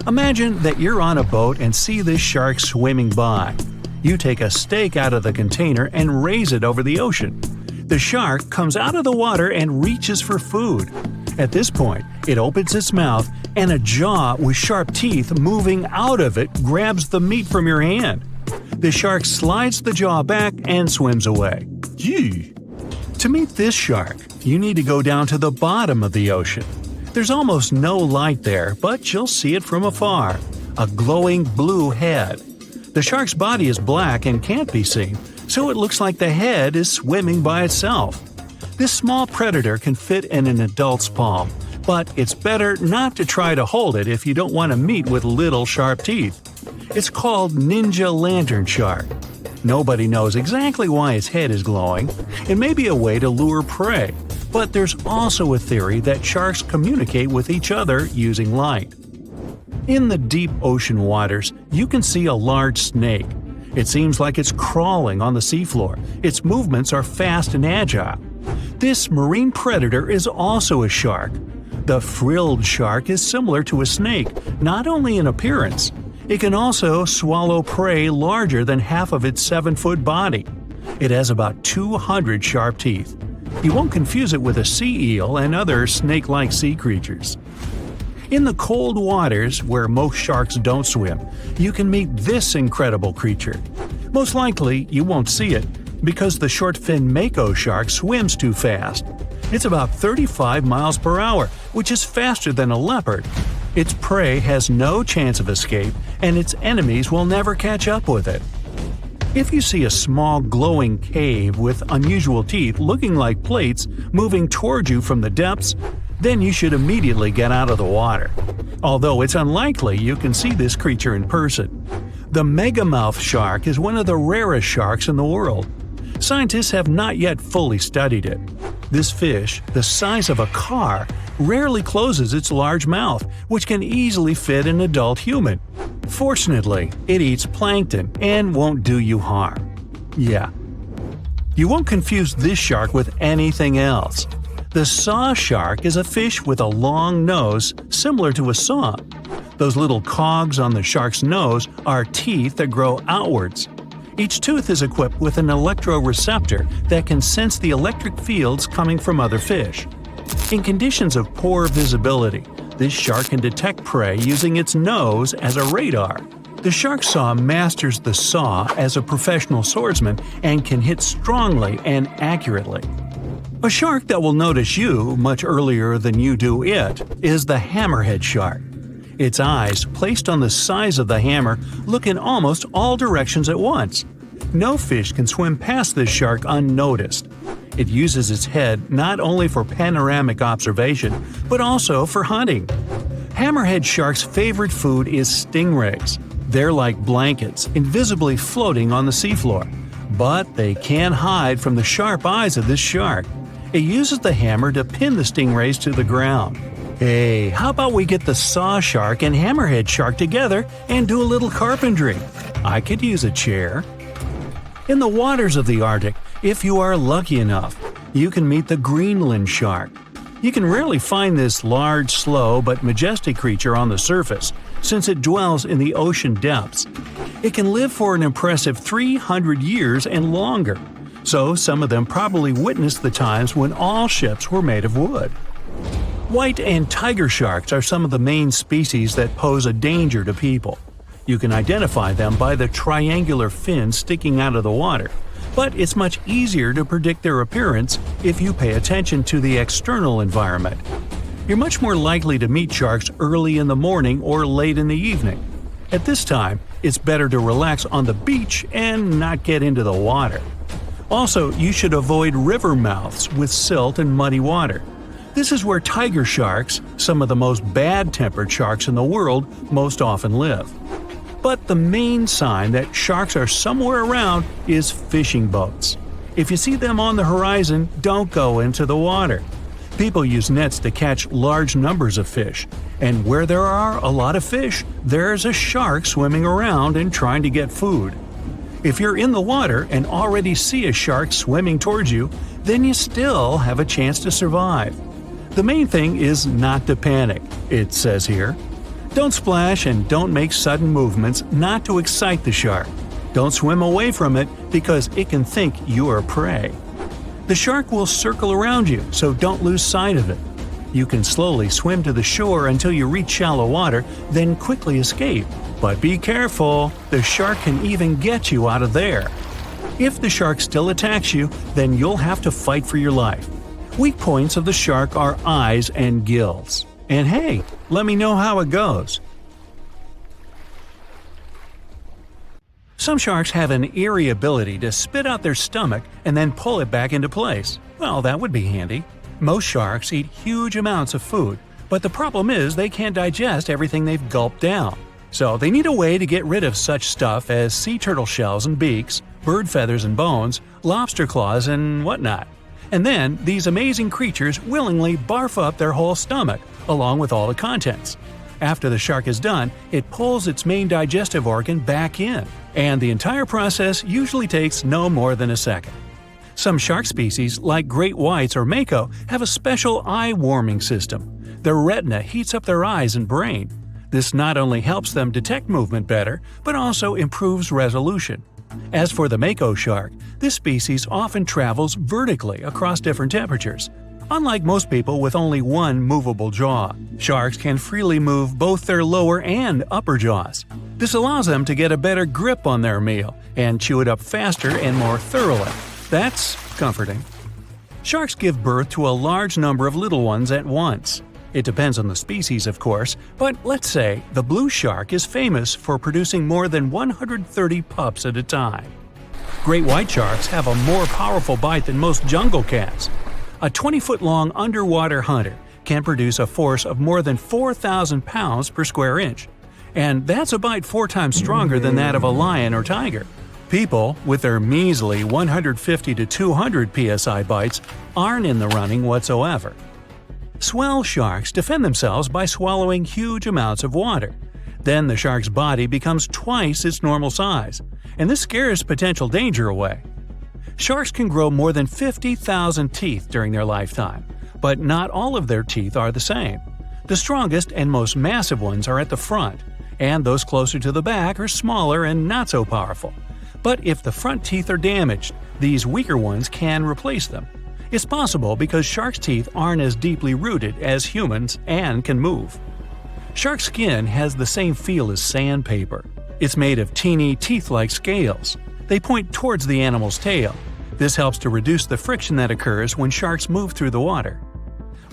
Imagine that you're on a boat and see this shark swimming by. You take a stake out of the container and raise it over the ocean. The shark comes out of the water and reaches for food. At this point, it opens its mouth, and a jaw with sharp teeth moving out of it grabs the meat from your hand. The shark slides the jaw back and swims away. Gee! To meet this shark, you need to go down to the bottom of the ocean. There's almost no light there, but you'll see it from afar. A glowing blue head. The shark's body is black and can't be seen, so it looks like the head is swimming by itself. This small predator can fit in an adult's palm, but it's better not to try to hold it if you don't want to meet with little sharp teeth. It's called ninja lantern shark. Nobody knows exactly why its head is glowing. It may be a way to lure prey, but there's also a theory that sharks communicate with each other using light. In the deep ocean waters, you can see a large snake. It seems like it's crawling on the seafloor. Its movements are fast and agile. This marine predator is also a shark. The frilled shark is similar to a snake, not only in appearance. It can also swallow prey larger than half of its 7-foot body. It has about 200 sharp teeth. You won't confuse it with a sea eel and other snake-like sea creatures. In the cold waters, where most sharks don't swim, you can meet this incredible creature. Most likely, you won't see it, because the short-fin mako shark swims too fast. It's about 35 miles per hour, which is faster than a leopard. Its prey has no chance of escape, and its enemies will never catch up with it. If you see a small glowing cave with unusual teeth looking like plates moving toward you from the depths, then you should immediately get out of the water. Although it's unlikely you can see this creature in person. The megamouth shark is one of the rarest sharks in the world. Scientists have not yet fully studied it. This fish, the size of a car, rarely closes its large mouth, which can easily fit an adult human. Fortunately, it eats plankton and won't do you harm. Yeah. You won't confuse this shark with anything else. The saw shark is a fish with a long nose similar to a saw. Those little cogs on the shark's nose are teeth that grow outwards. Each tooth is equipped with an electroreceptor that can sense the electric fields coming from other fish. In conditions of poor visibility, this shark can detect prey using its nose as a radar. The shark saw masters the saw as a professional swordsman and can hit strongly and accurately. A shark that will notice you much earlier than you do it is the hammerhead shark. Its eyes, placed on the size of the hammer, look in almost all directions at once. No fish can swim past this shark unnoticed. It uses its head not only for panoramic observation, but also for hunting. Hammerhead shark's favorite food is stingrays. They're like blankets, invisibly floating on the seafloor. But they can't hide from the sharp eyes of this shark. It uses the hammer to pin the stingrays to the ground. Hey, how about we get the saw shark and hammerhead shark together and do a little carpentry? I could use a chair. In the waters of the Arctic, if you are lucky enough, you can meet the Greenland shark. You can rarely find this large, slow, but majestic creature on the surface, since it dwells in the ocean depths. It can live for an impressive 300 years and longer, so some of them probably witnessed the times when all ships were made of wood. White and tiger sharks are some of the main species that pose a danger to people. You can identify them by the triangular fins sticking out of the water, but it's much easier to predict their appearance if you pay attention to the external environment. You're much more likely to meet sharks early in the morning or late in the evening. At this time, it's better to relax on the beach and not get into the water. Also, you should avoid river mouths with silt and muddy water. This is where tiger sharks, some of the most bad-tempered sharks in the world, most often live. But the main sign that sharks are somewhere around is fishing boats. If you see them on the horizon, don't go into the water. People use nets to catch large numbers of fish, and where there are a lot of fish, there's a shark swimming around and trying to get food. If you're in the water and already see a shark swimming towards you, then you still have a chance to survive. The main thing is not to panic, it says here. Don't splash and don't make sudden movements not to excite the shark. Don't swim away from it because it can think you are prey. The shark will circle around you, so don't lose sight of it. You can slowly swim to the shore until you reach shallow water, then quickly escape. But be careful, the shark can even get you out of there. If the shark still attacks you, then you'll have to fight for your life. Weak points of the shark are eyes and gills. And hey, let me know how it goes. Some sharks have an eerie ability to spit out their stomach and then pull it back into place. Well, that would be handy. Most sharks eat huge amounts of food, but the problem is they can't digest everything they've gulped down. So they need a way to get rid of such stuff as sea turtle shells and beaks, bird feathers and bones, lobster claws and whatnot. And then these amazing creatures willingly barf up their whole stomach, along with all the contents. After the shark is done, it pulls its main digestive organ back in, and the entire process usually takes no more than a second. Some shark species, like great whites or mako, have a special eye-warming system. Their retina heats up their eyes and brain. This not only helps them detect movement better, but also improves resolution. As for the mako shark, this species often travels vertically across different temperatures. Unlike most people with only one movable jaw, sharks can freely move both their lower and upper jaws. This allows them to get a better grip on their meal and chew it up faster and more thoroughly. That's comforting. Sharks give birth to a large number of little ones at once. It depends on the species, of course, but let's say the blue shark is famous for producing more than 130 pups at a time. Great white sharks have a more powerful bite than most jungle cats. A 20-foot-long underwater hunter can produce a force of more than 4,000 pounds per square inch. And that's a bite 4 times stronger than that of a lion or tiger. People, with their measly 150 to 200 psi bites, aren't in the running whatsoever. Swell sharks defend themselves by swallowing huge amounts of water. Then the shark's body becomes twice its normal size, and this scares potential danger away. Sharks can grow more than 50,000 teeth during their lifetime, but not all of their teeth are the same. The strongest and most massive ones are at the front, and those closer to the back are smaller and not so powerful. But if the front teeth are damaged, these weaker ones can replace them. It's possible because sharks' teeth aren't as deeply rooted as humans and can move. Shark skin has the same feel as sandpaper. It's made of teeny, teeth-like scales. They point towards the animal's tail. This helps to reduce the friction that occurs when sharks move through the water.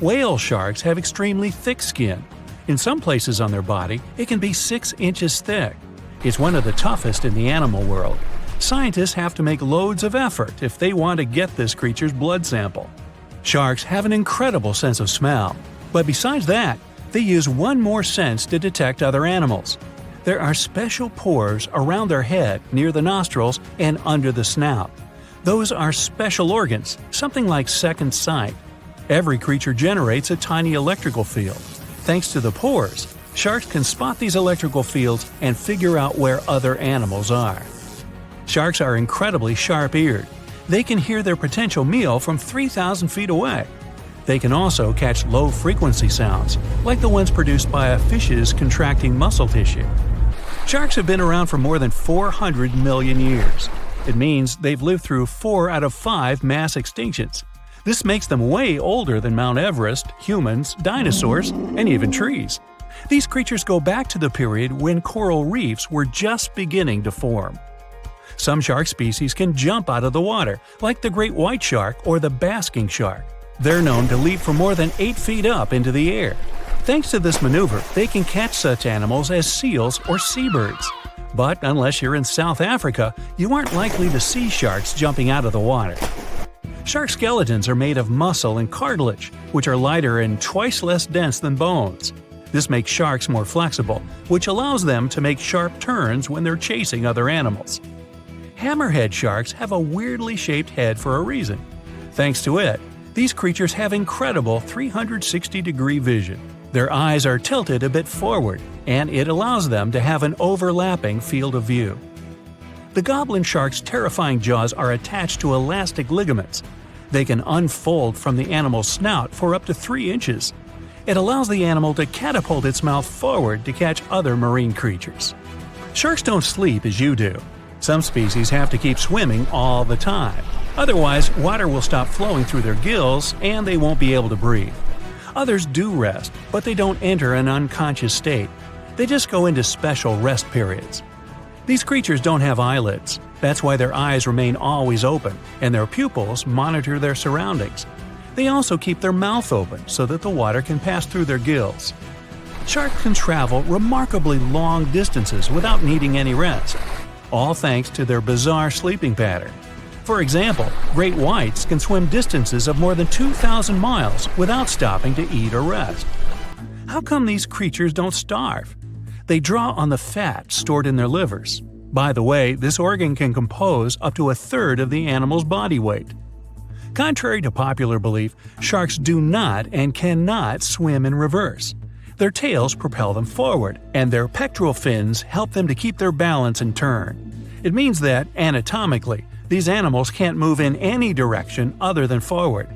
Whale sharks have extremely thick skin. In some places on their body, it can be 6 inches thick. It's one of the toughest in the animal world. Scientists have to make loads of effort if they want to get this creature's blood sample. Sharks have an incredible sense of smell, but besides that, they use one more sense to detect other animals. There are special pores around their head, near the nostrils, and under the snout. Those are special organs, something like second sight. Every creature generates a tiny electrical field. Thanks to the pores, sharks can spot these electrical fields and figure out where other animals are. Sharks are incredibly sharp-eared. They can hear their potential meal from 3,000 feet away. They can also catch low-frequency sounds, like the ones produced by a fish's contracting muscle tissue. Sharks have been around for more than 400 million years. It means they've lived through 4 out of 5 mass extinctions. This makes them way older than Mount Everest, humans, dinosaurs, and even trees. These creatures go back to the period when coral reefs were just beginning to form. Some shark species can jump out of the water, like the great white shark or the basking shark. They're known to leap for more than 8 feet up into the air. Thanks to this maneuver, they can catch such animals as seals or seabirds. But unless you're in South Africa, you aren't likely to see sharks jumping out of the water. Shark skeletons are made of muscle and cartilage, which are lighter and twice less dense than bones. This makes sharks more flexible, which allows them to make sharp turns when they're chasing other animals. Hammerhead sharks have a weirdly shaped head for a reason. Thanks to it, these creatures have incredible 360-degree vision. Their eyes are tilted a bit forward, and it allows them to have an overlapping field of view. The goblin shark's terrifying jaws are attached to elastic ligaments. They can unfold from the animal's snout for up to 3 inches. It allows the animal to catapult its mouth forward to catch other marine creatures. Sharks don't sleep as you do. Some species have to keep swimming all the time. Otherwise, water will stop flowing through their gills and they won't be able to breathe. Others do rest, but they don't enter an unconscious state. They just go into special rest periods. These creatures don't have eyelids. That's why their eyes remain always open, and their pupils monitor their surroundings. They also keep their mouth open so that the water can pass through their gills. Sharks can travel remarkably long distances without needing any rest, all thanks to their bizarre sleeping pattern. For example, great whites can swim distances of more than 2,000 miles without stopping to eat or rest. How come these creatures don't starve? They draw on the fat stored in their livers. By the way, this organ can compose up to a third of the animal's body weight. Contrary to popular belief, sharks do not and cannot swim in reverse. Their tails propel them forward, and their pectoral fins help them to keep their balance and turn. It means that, anatomically, these animals can't move in any direction other than forward.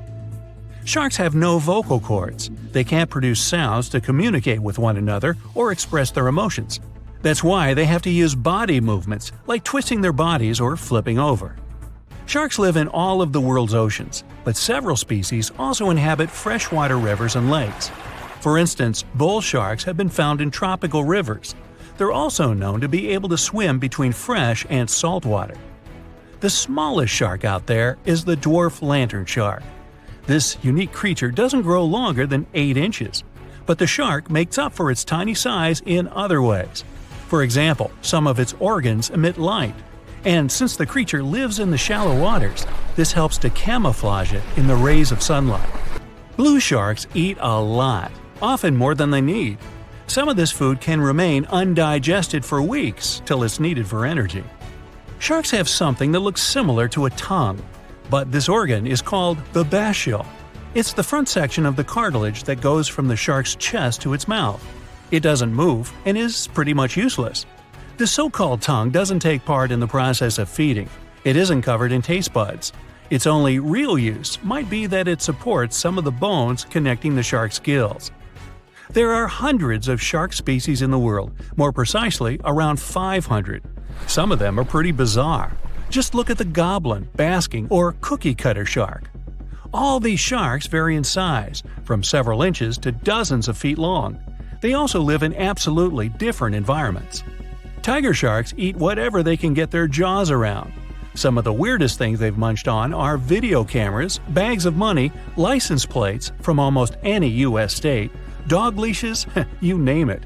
Sharks have no vocal cords. They can't produce sounds to communicate with one another or express their emotions. That's why they have to use body movements, like twisting their bodies or flipping over. Sharks live in all of the world's oceans, but several species also inhabit freshwater rivers and lakes. For instance, bull sharks have been found in tropical rivers. They're also known to be able to swim between fresh and salt water. The smallest shark out there is the dwarf lantern shark. This unique creature doesn't grow longer than 8 inches, but the shark makes up for its tiny size in other ways. For example, some of its organs emit light, and since the creature lives in the shallow waters, this helps to camouflage it in the rays of sunlight. Blue sharks eat a lot, often more than they need. Some of this food can remain undigested for weeks till it's needed for energy. Sharks have something that looks similar to a tongue, but this organ is called the basial. It's the front section of the cartilage that goes from the shark's chest to its mouth. It doesn't move and is pretty much useless. The so-called tongue doesn't take part in the process of feeding. It isn't covered in taste buds. Its only real use might be that it supports some of the bones connecting the shark's gills. There are hundreds of shark species in the world, more precisely around 500. Some of them are pretty bizarre. Just look at the goblin, basking, or cookie-cutter shark. All these sharks vary in size, from several inches to dozens of feet long. They also live in absolutely different environments. Tiger sharks eat whatever they can get their jaws around. Some of the weirdest things they've munched on are video cameras, bags of money, license plates from almost any U.S. state, dog leashes, you name it.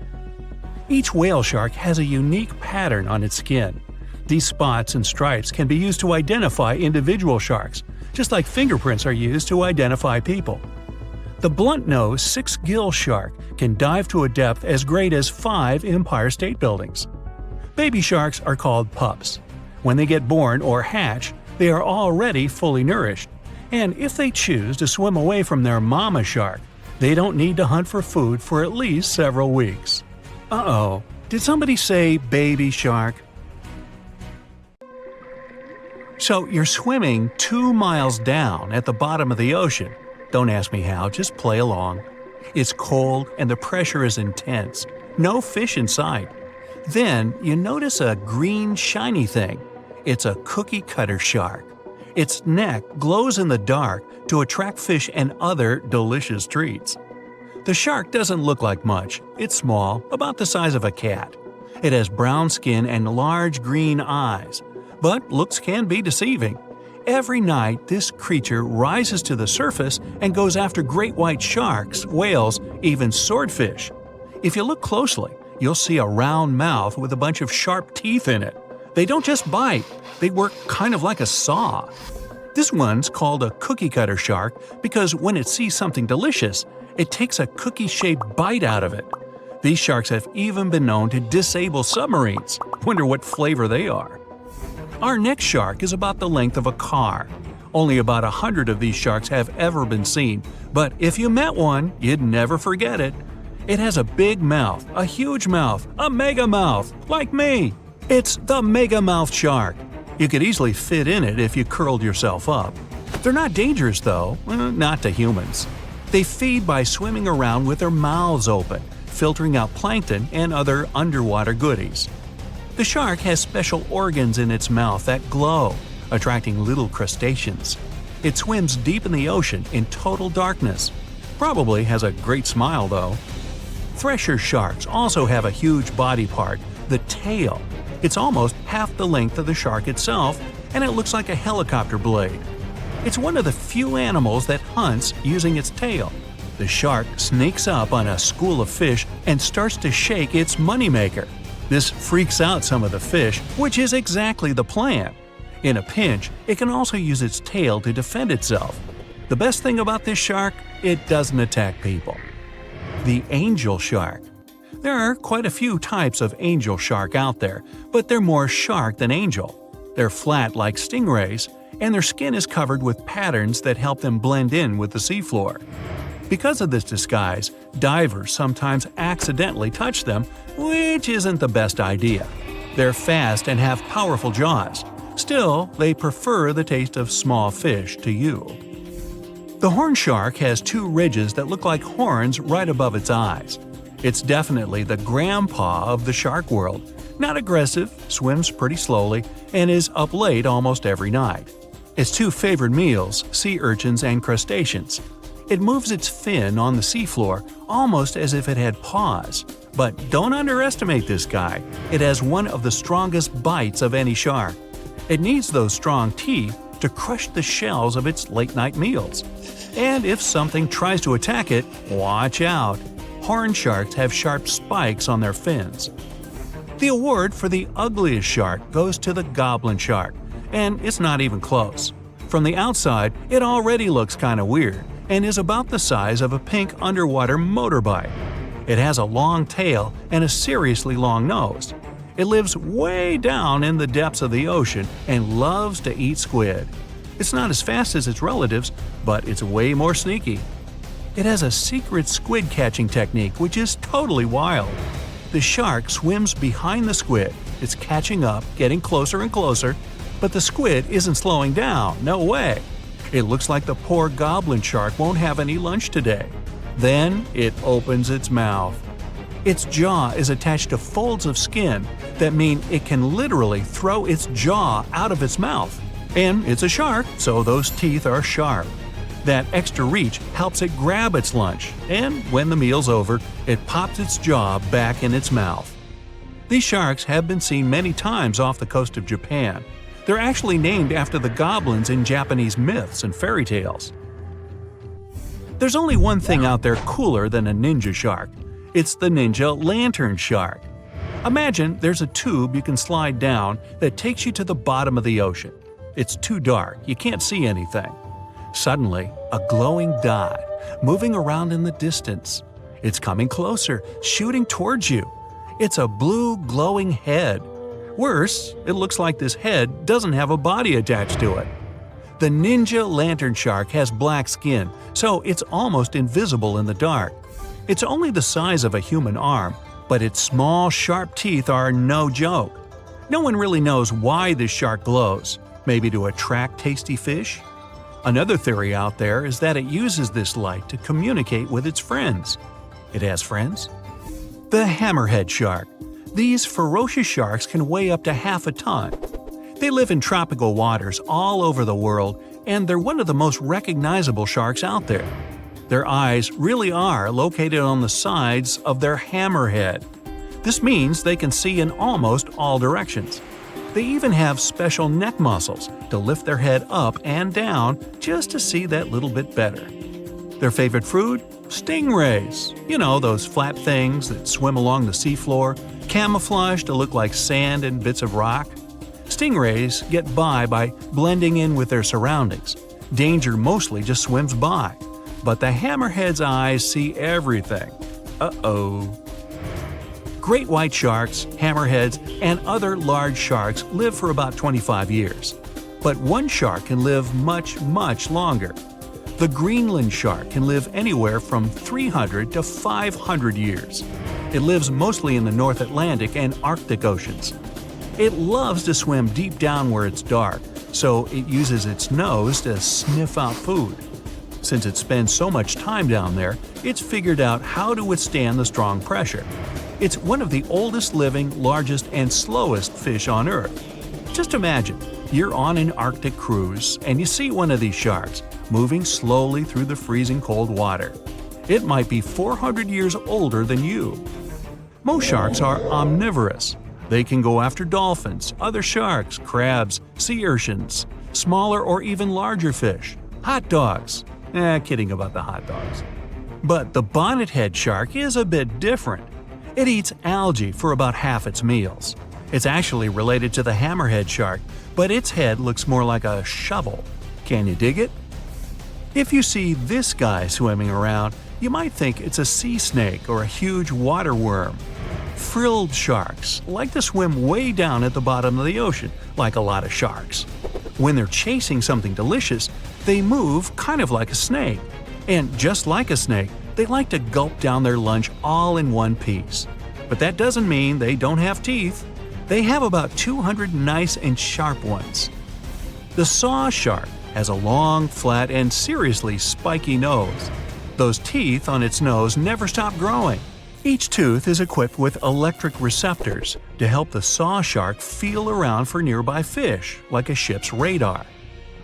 Each whale shark has a unique pattern on its skin. These spots and stripes can be used to identify individual sharks, just like fingerprints are used to identify people. The blunt-nosed six-gill shark can dive to a depth as great as 5 Empire State Buildings. Baby sharks are called pups. When they get born or hatch, they are already fully nourished, and if they choose to swim away from their mama shark, they don't need to hunt for food for at least several weeks. Uh-oh, did somebody say baby shark? So you're swimming 2 miles down at the bottom of the ocean. Don't ask me how, just play along. It's cold and the pressure is intense. No fish in sight. Then you notice a green shiny thing. It's a cookie-cutter shark. Its neck glows in the dark to attract fish and other delicious treats. The shark doesn't look like much. It's small, about the size of a cat. It has brown skin and large green eyes. But looks can be deceiving. Every night, this creature rises to the surface and goes after great white sharks, whales, even swordfish. If you look closely, you'll see a round mouth with a bunch of sharp teeth in it. They don't just bite, they work kind of like a saw. This one's called a cookie-cutter shark because when it sees something delicious, it takes a cookie-shaped bite out of it. These sharks have even been known to disable submarines. Wonder what flavor they are. Our next shark is about the length of a car. Only about 100 of these sharks have ever been seen, but if you met one, you'd never forget it. It has a big mouth, a huge mouth, a mega mouth, like me. It's the mega mouth shark. You could easily fit in it if you curled yourself up. They're not dangerous though, not to humans. They feed by swimming around with their mouths open, filtering out plankton and other underwater goodies. The shark has special organs in its mouth that glow, attracting little crustaceans. It swims deep in the ocean in total darkness. Probably has a great smile though. Thresher sharks also have a huge body part, the tail. It's almost half the length of the shark itself, and it looks like a helicopter blade. It's one of the few animals that hunts using its tail. The shark sneaks up on a school of fish and starts to shake its moneymaker. This freaks out some of the fish, which is exactly the plan. In a pinch, it can also use its tail to defend itself. The best thing about this shark, it doesn't attack people. The angel shark. There are quite a few types of angel shark out there, but they're more shark than angel. They're flat like stingrays, and their skin is covered with patterns that help them blend in with the seafloor. Because of this disguise, divers sometimes accidentally touch them, which isn't the best idea. They're fast and have powerful jaws. Still, they prefer the taste of small fish to you. The horn shark has two ridges that look like horns right above its eyes. It's definitely the grandpa of the shark world. Not aggressive, swims pretty slowly, and is up late almost every night. Its two favorite meals, sea urchins and crustaceans. It moves its fin on the seafloor almost as if it had paws. But don't underestimate this guy. It has one of the strongest bites of any shark. It needs those strong teeth to crush the shells of its late-night meals. And if something tries to attack it, watch out. Horn sharks have sharp spikes on their fins. The award for the ugliest shark goes to the goblin shark, and it's not even close. From the outside, it already looks kinda weird and is about the size of a pink underwater motorbike. It has a long tail and a seriously long nose. It lives way down in the depths of the ocean and loves to eat squid. It's not as fast as its relatives, but it's way more sneaky. It has a secret squid catching technique which is totally wild. The shark swims behind the squid. It's catching up, getting closer and closer, but the squid isn't slowing down, no way. It looks like the poor goblin shark won't have any lunch today. Then it opens its mouth. Its jaw is attached to folds of skin that mean it can literally throw its jaw out of its mouth. And it's a shark, so those teeth are sharp. That extra reach helps it grab its lunch, and when the meal's over, it pops its jaw back in its mouth. These sharks have been seen many times off the coast of Japan. They're actually named after the goblins in Japanese myths and fairy tales. There's only one thing out there cooler than a ninja shark. It's the ninja lantern shark. Imagine there's a tube you can slide down that takes you to the bottom of the ocean. It's too dark, you can't see anything. Suddenly, a glowing dot, moving around in the distance. It's coming closer, shooting towards you. It's a blue glowing head. Worse, it looks like this head doesn't have a body attached to it. The ninja lantern shark has black skin, so it's almost invisible in the dark. It's only the size of a human arm, but its small, sharp teeth are no joke. No one really knows why this shark glows. Maybe to attract tasty fish? Another theory out there is that it uses this light to communicate with its friends. It has friends? The hammerhead shark. These ferocious sharks can weigh up to half a ton. They live in tropical waters all over the world, and they're one of the most recognizable sharks out there. Their eyes really are located on the sides of their hammerhead. This means they can see in almost all directions. They even have special neck muscles to lift their head up and down just to see that little bit better. Their favorite food? Stingrays. You know, those flat things that swim along the seafloor, camouflaged to look like sand and bits of rock. Stingrays get by blending in with their surroundings. Danger mostly just swims by. But the hammerhead's eyes see everything. Uh-oh. Great white sharks, hammerheads, and other large sharks live for about 25 years. But one shark can live much, much longer. The Greenland shark can live anywhere from 300 to 500 years. It lives mostly in the North Atlantic and Arctic Oceans. It loves to swim deep down where it's dark, so it uses its nose to sniff out food. Since it spends so much time down there, it's figured out how to withstand the strong pressure. It's one of the oldest living, largest, and slowest fish on Earth. Just imagine, you're on an Arctic cruise and you see one of these sharks moving slowly through the freezing cold water. It might be 400 years older than you. Most sharks are omnivorous. They can go after dolphins, other sharks, crabs, sea urchins, smaller or even larger fish, hot dogs. Kidding about the hot dogs. But the bonnethead shark is a bit different. It eats algae for about half its meals. It's actually related to the hammerhead shark, but its head looks more like a shovel. Can you dig it? If you see this guy swimming around, you might think it's a sea snake or a huge water worm. Frilled sharks like to swim way down at the bottom of the ocean, like a lot of sharks. When they're chasing something delicious, they move kind of like a snake. And just like a snake, they like to gulp down their lunch all in one piece. But that doesn't mean they don't have teeth. They have about 200 nice and sharp ones. The saw shark has a long, flat, and seriously spiky nose. Those teeth on its nose never stop growing. Each tooth is equipped with electric receptors to help the saw shark feel around for nearby fish, like a ship's radar.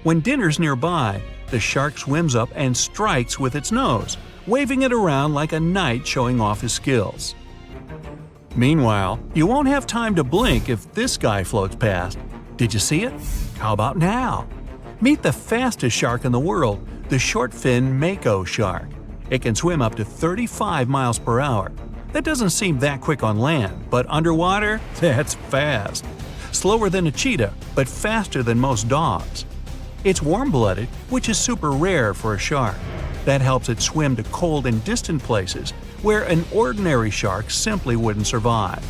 When dinner's nearby, the shark swims up and strikes with its nose, waving it around like a knight showing off his skills. Meanwhile, you won't have time to blink if this guy floats past. Did you see it? How about now? Meet the fastest shark in the world, the short-fin mako shark. It can swim up to 35 miles per hour. That doesn't seem that quick on land, but underwater, that's fast. Slower than a cheetah, but faster than most dogs. It's warm-blooded, which is super rare for a shark. That helps it swim to cold and distant places where an ordinary shark simply wouldn't survive.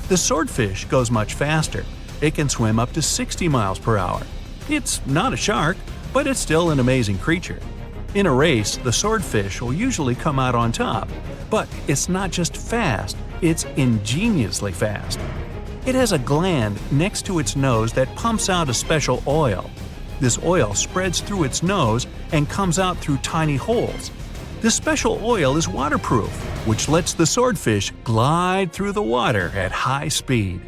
The swordfish goes much faster. It can swim up to 60 miles per hour. It's not a shark, but it's still an amazing creature. In a race, the swordfish will usually come out on top, but it's not just fast, it's ingeniously fast. It has a gland next to its nose that pumps out a special oil. This oil spreads through its nose and comes out through tiny holes. This special oil is waterproof, which lets the swordfish glide through the water at high speed.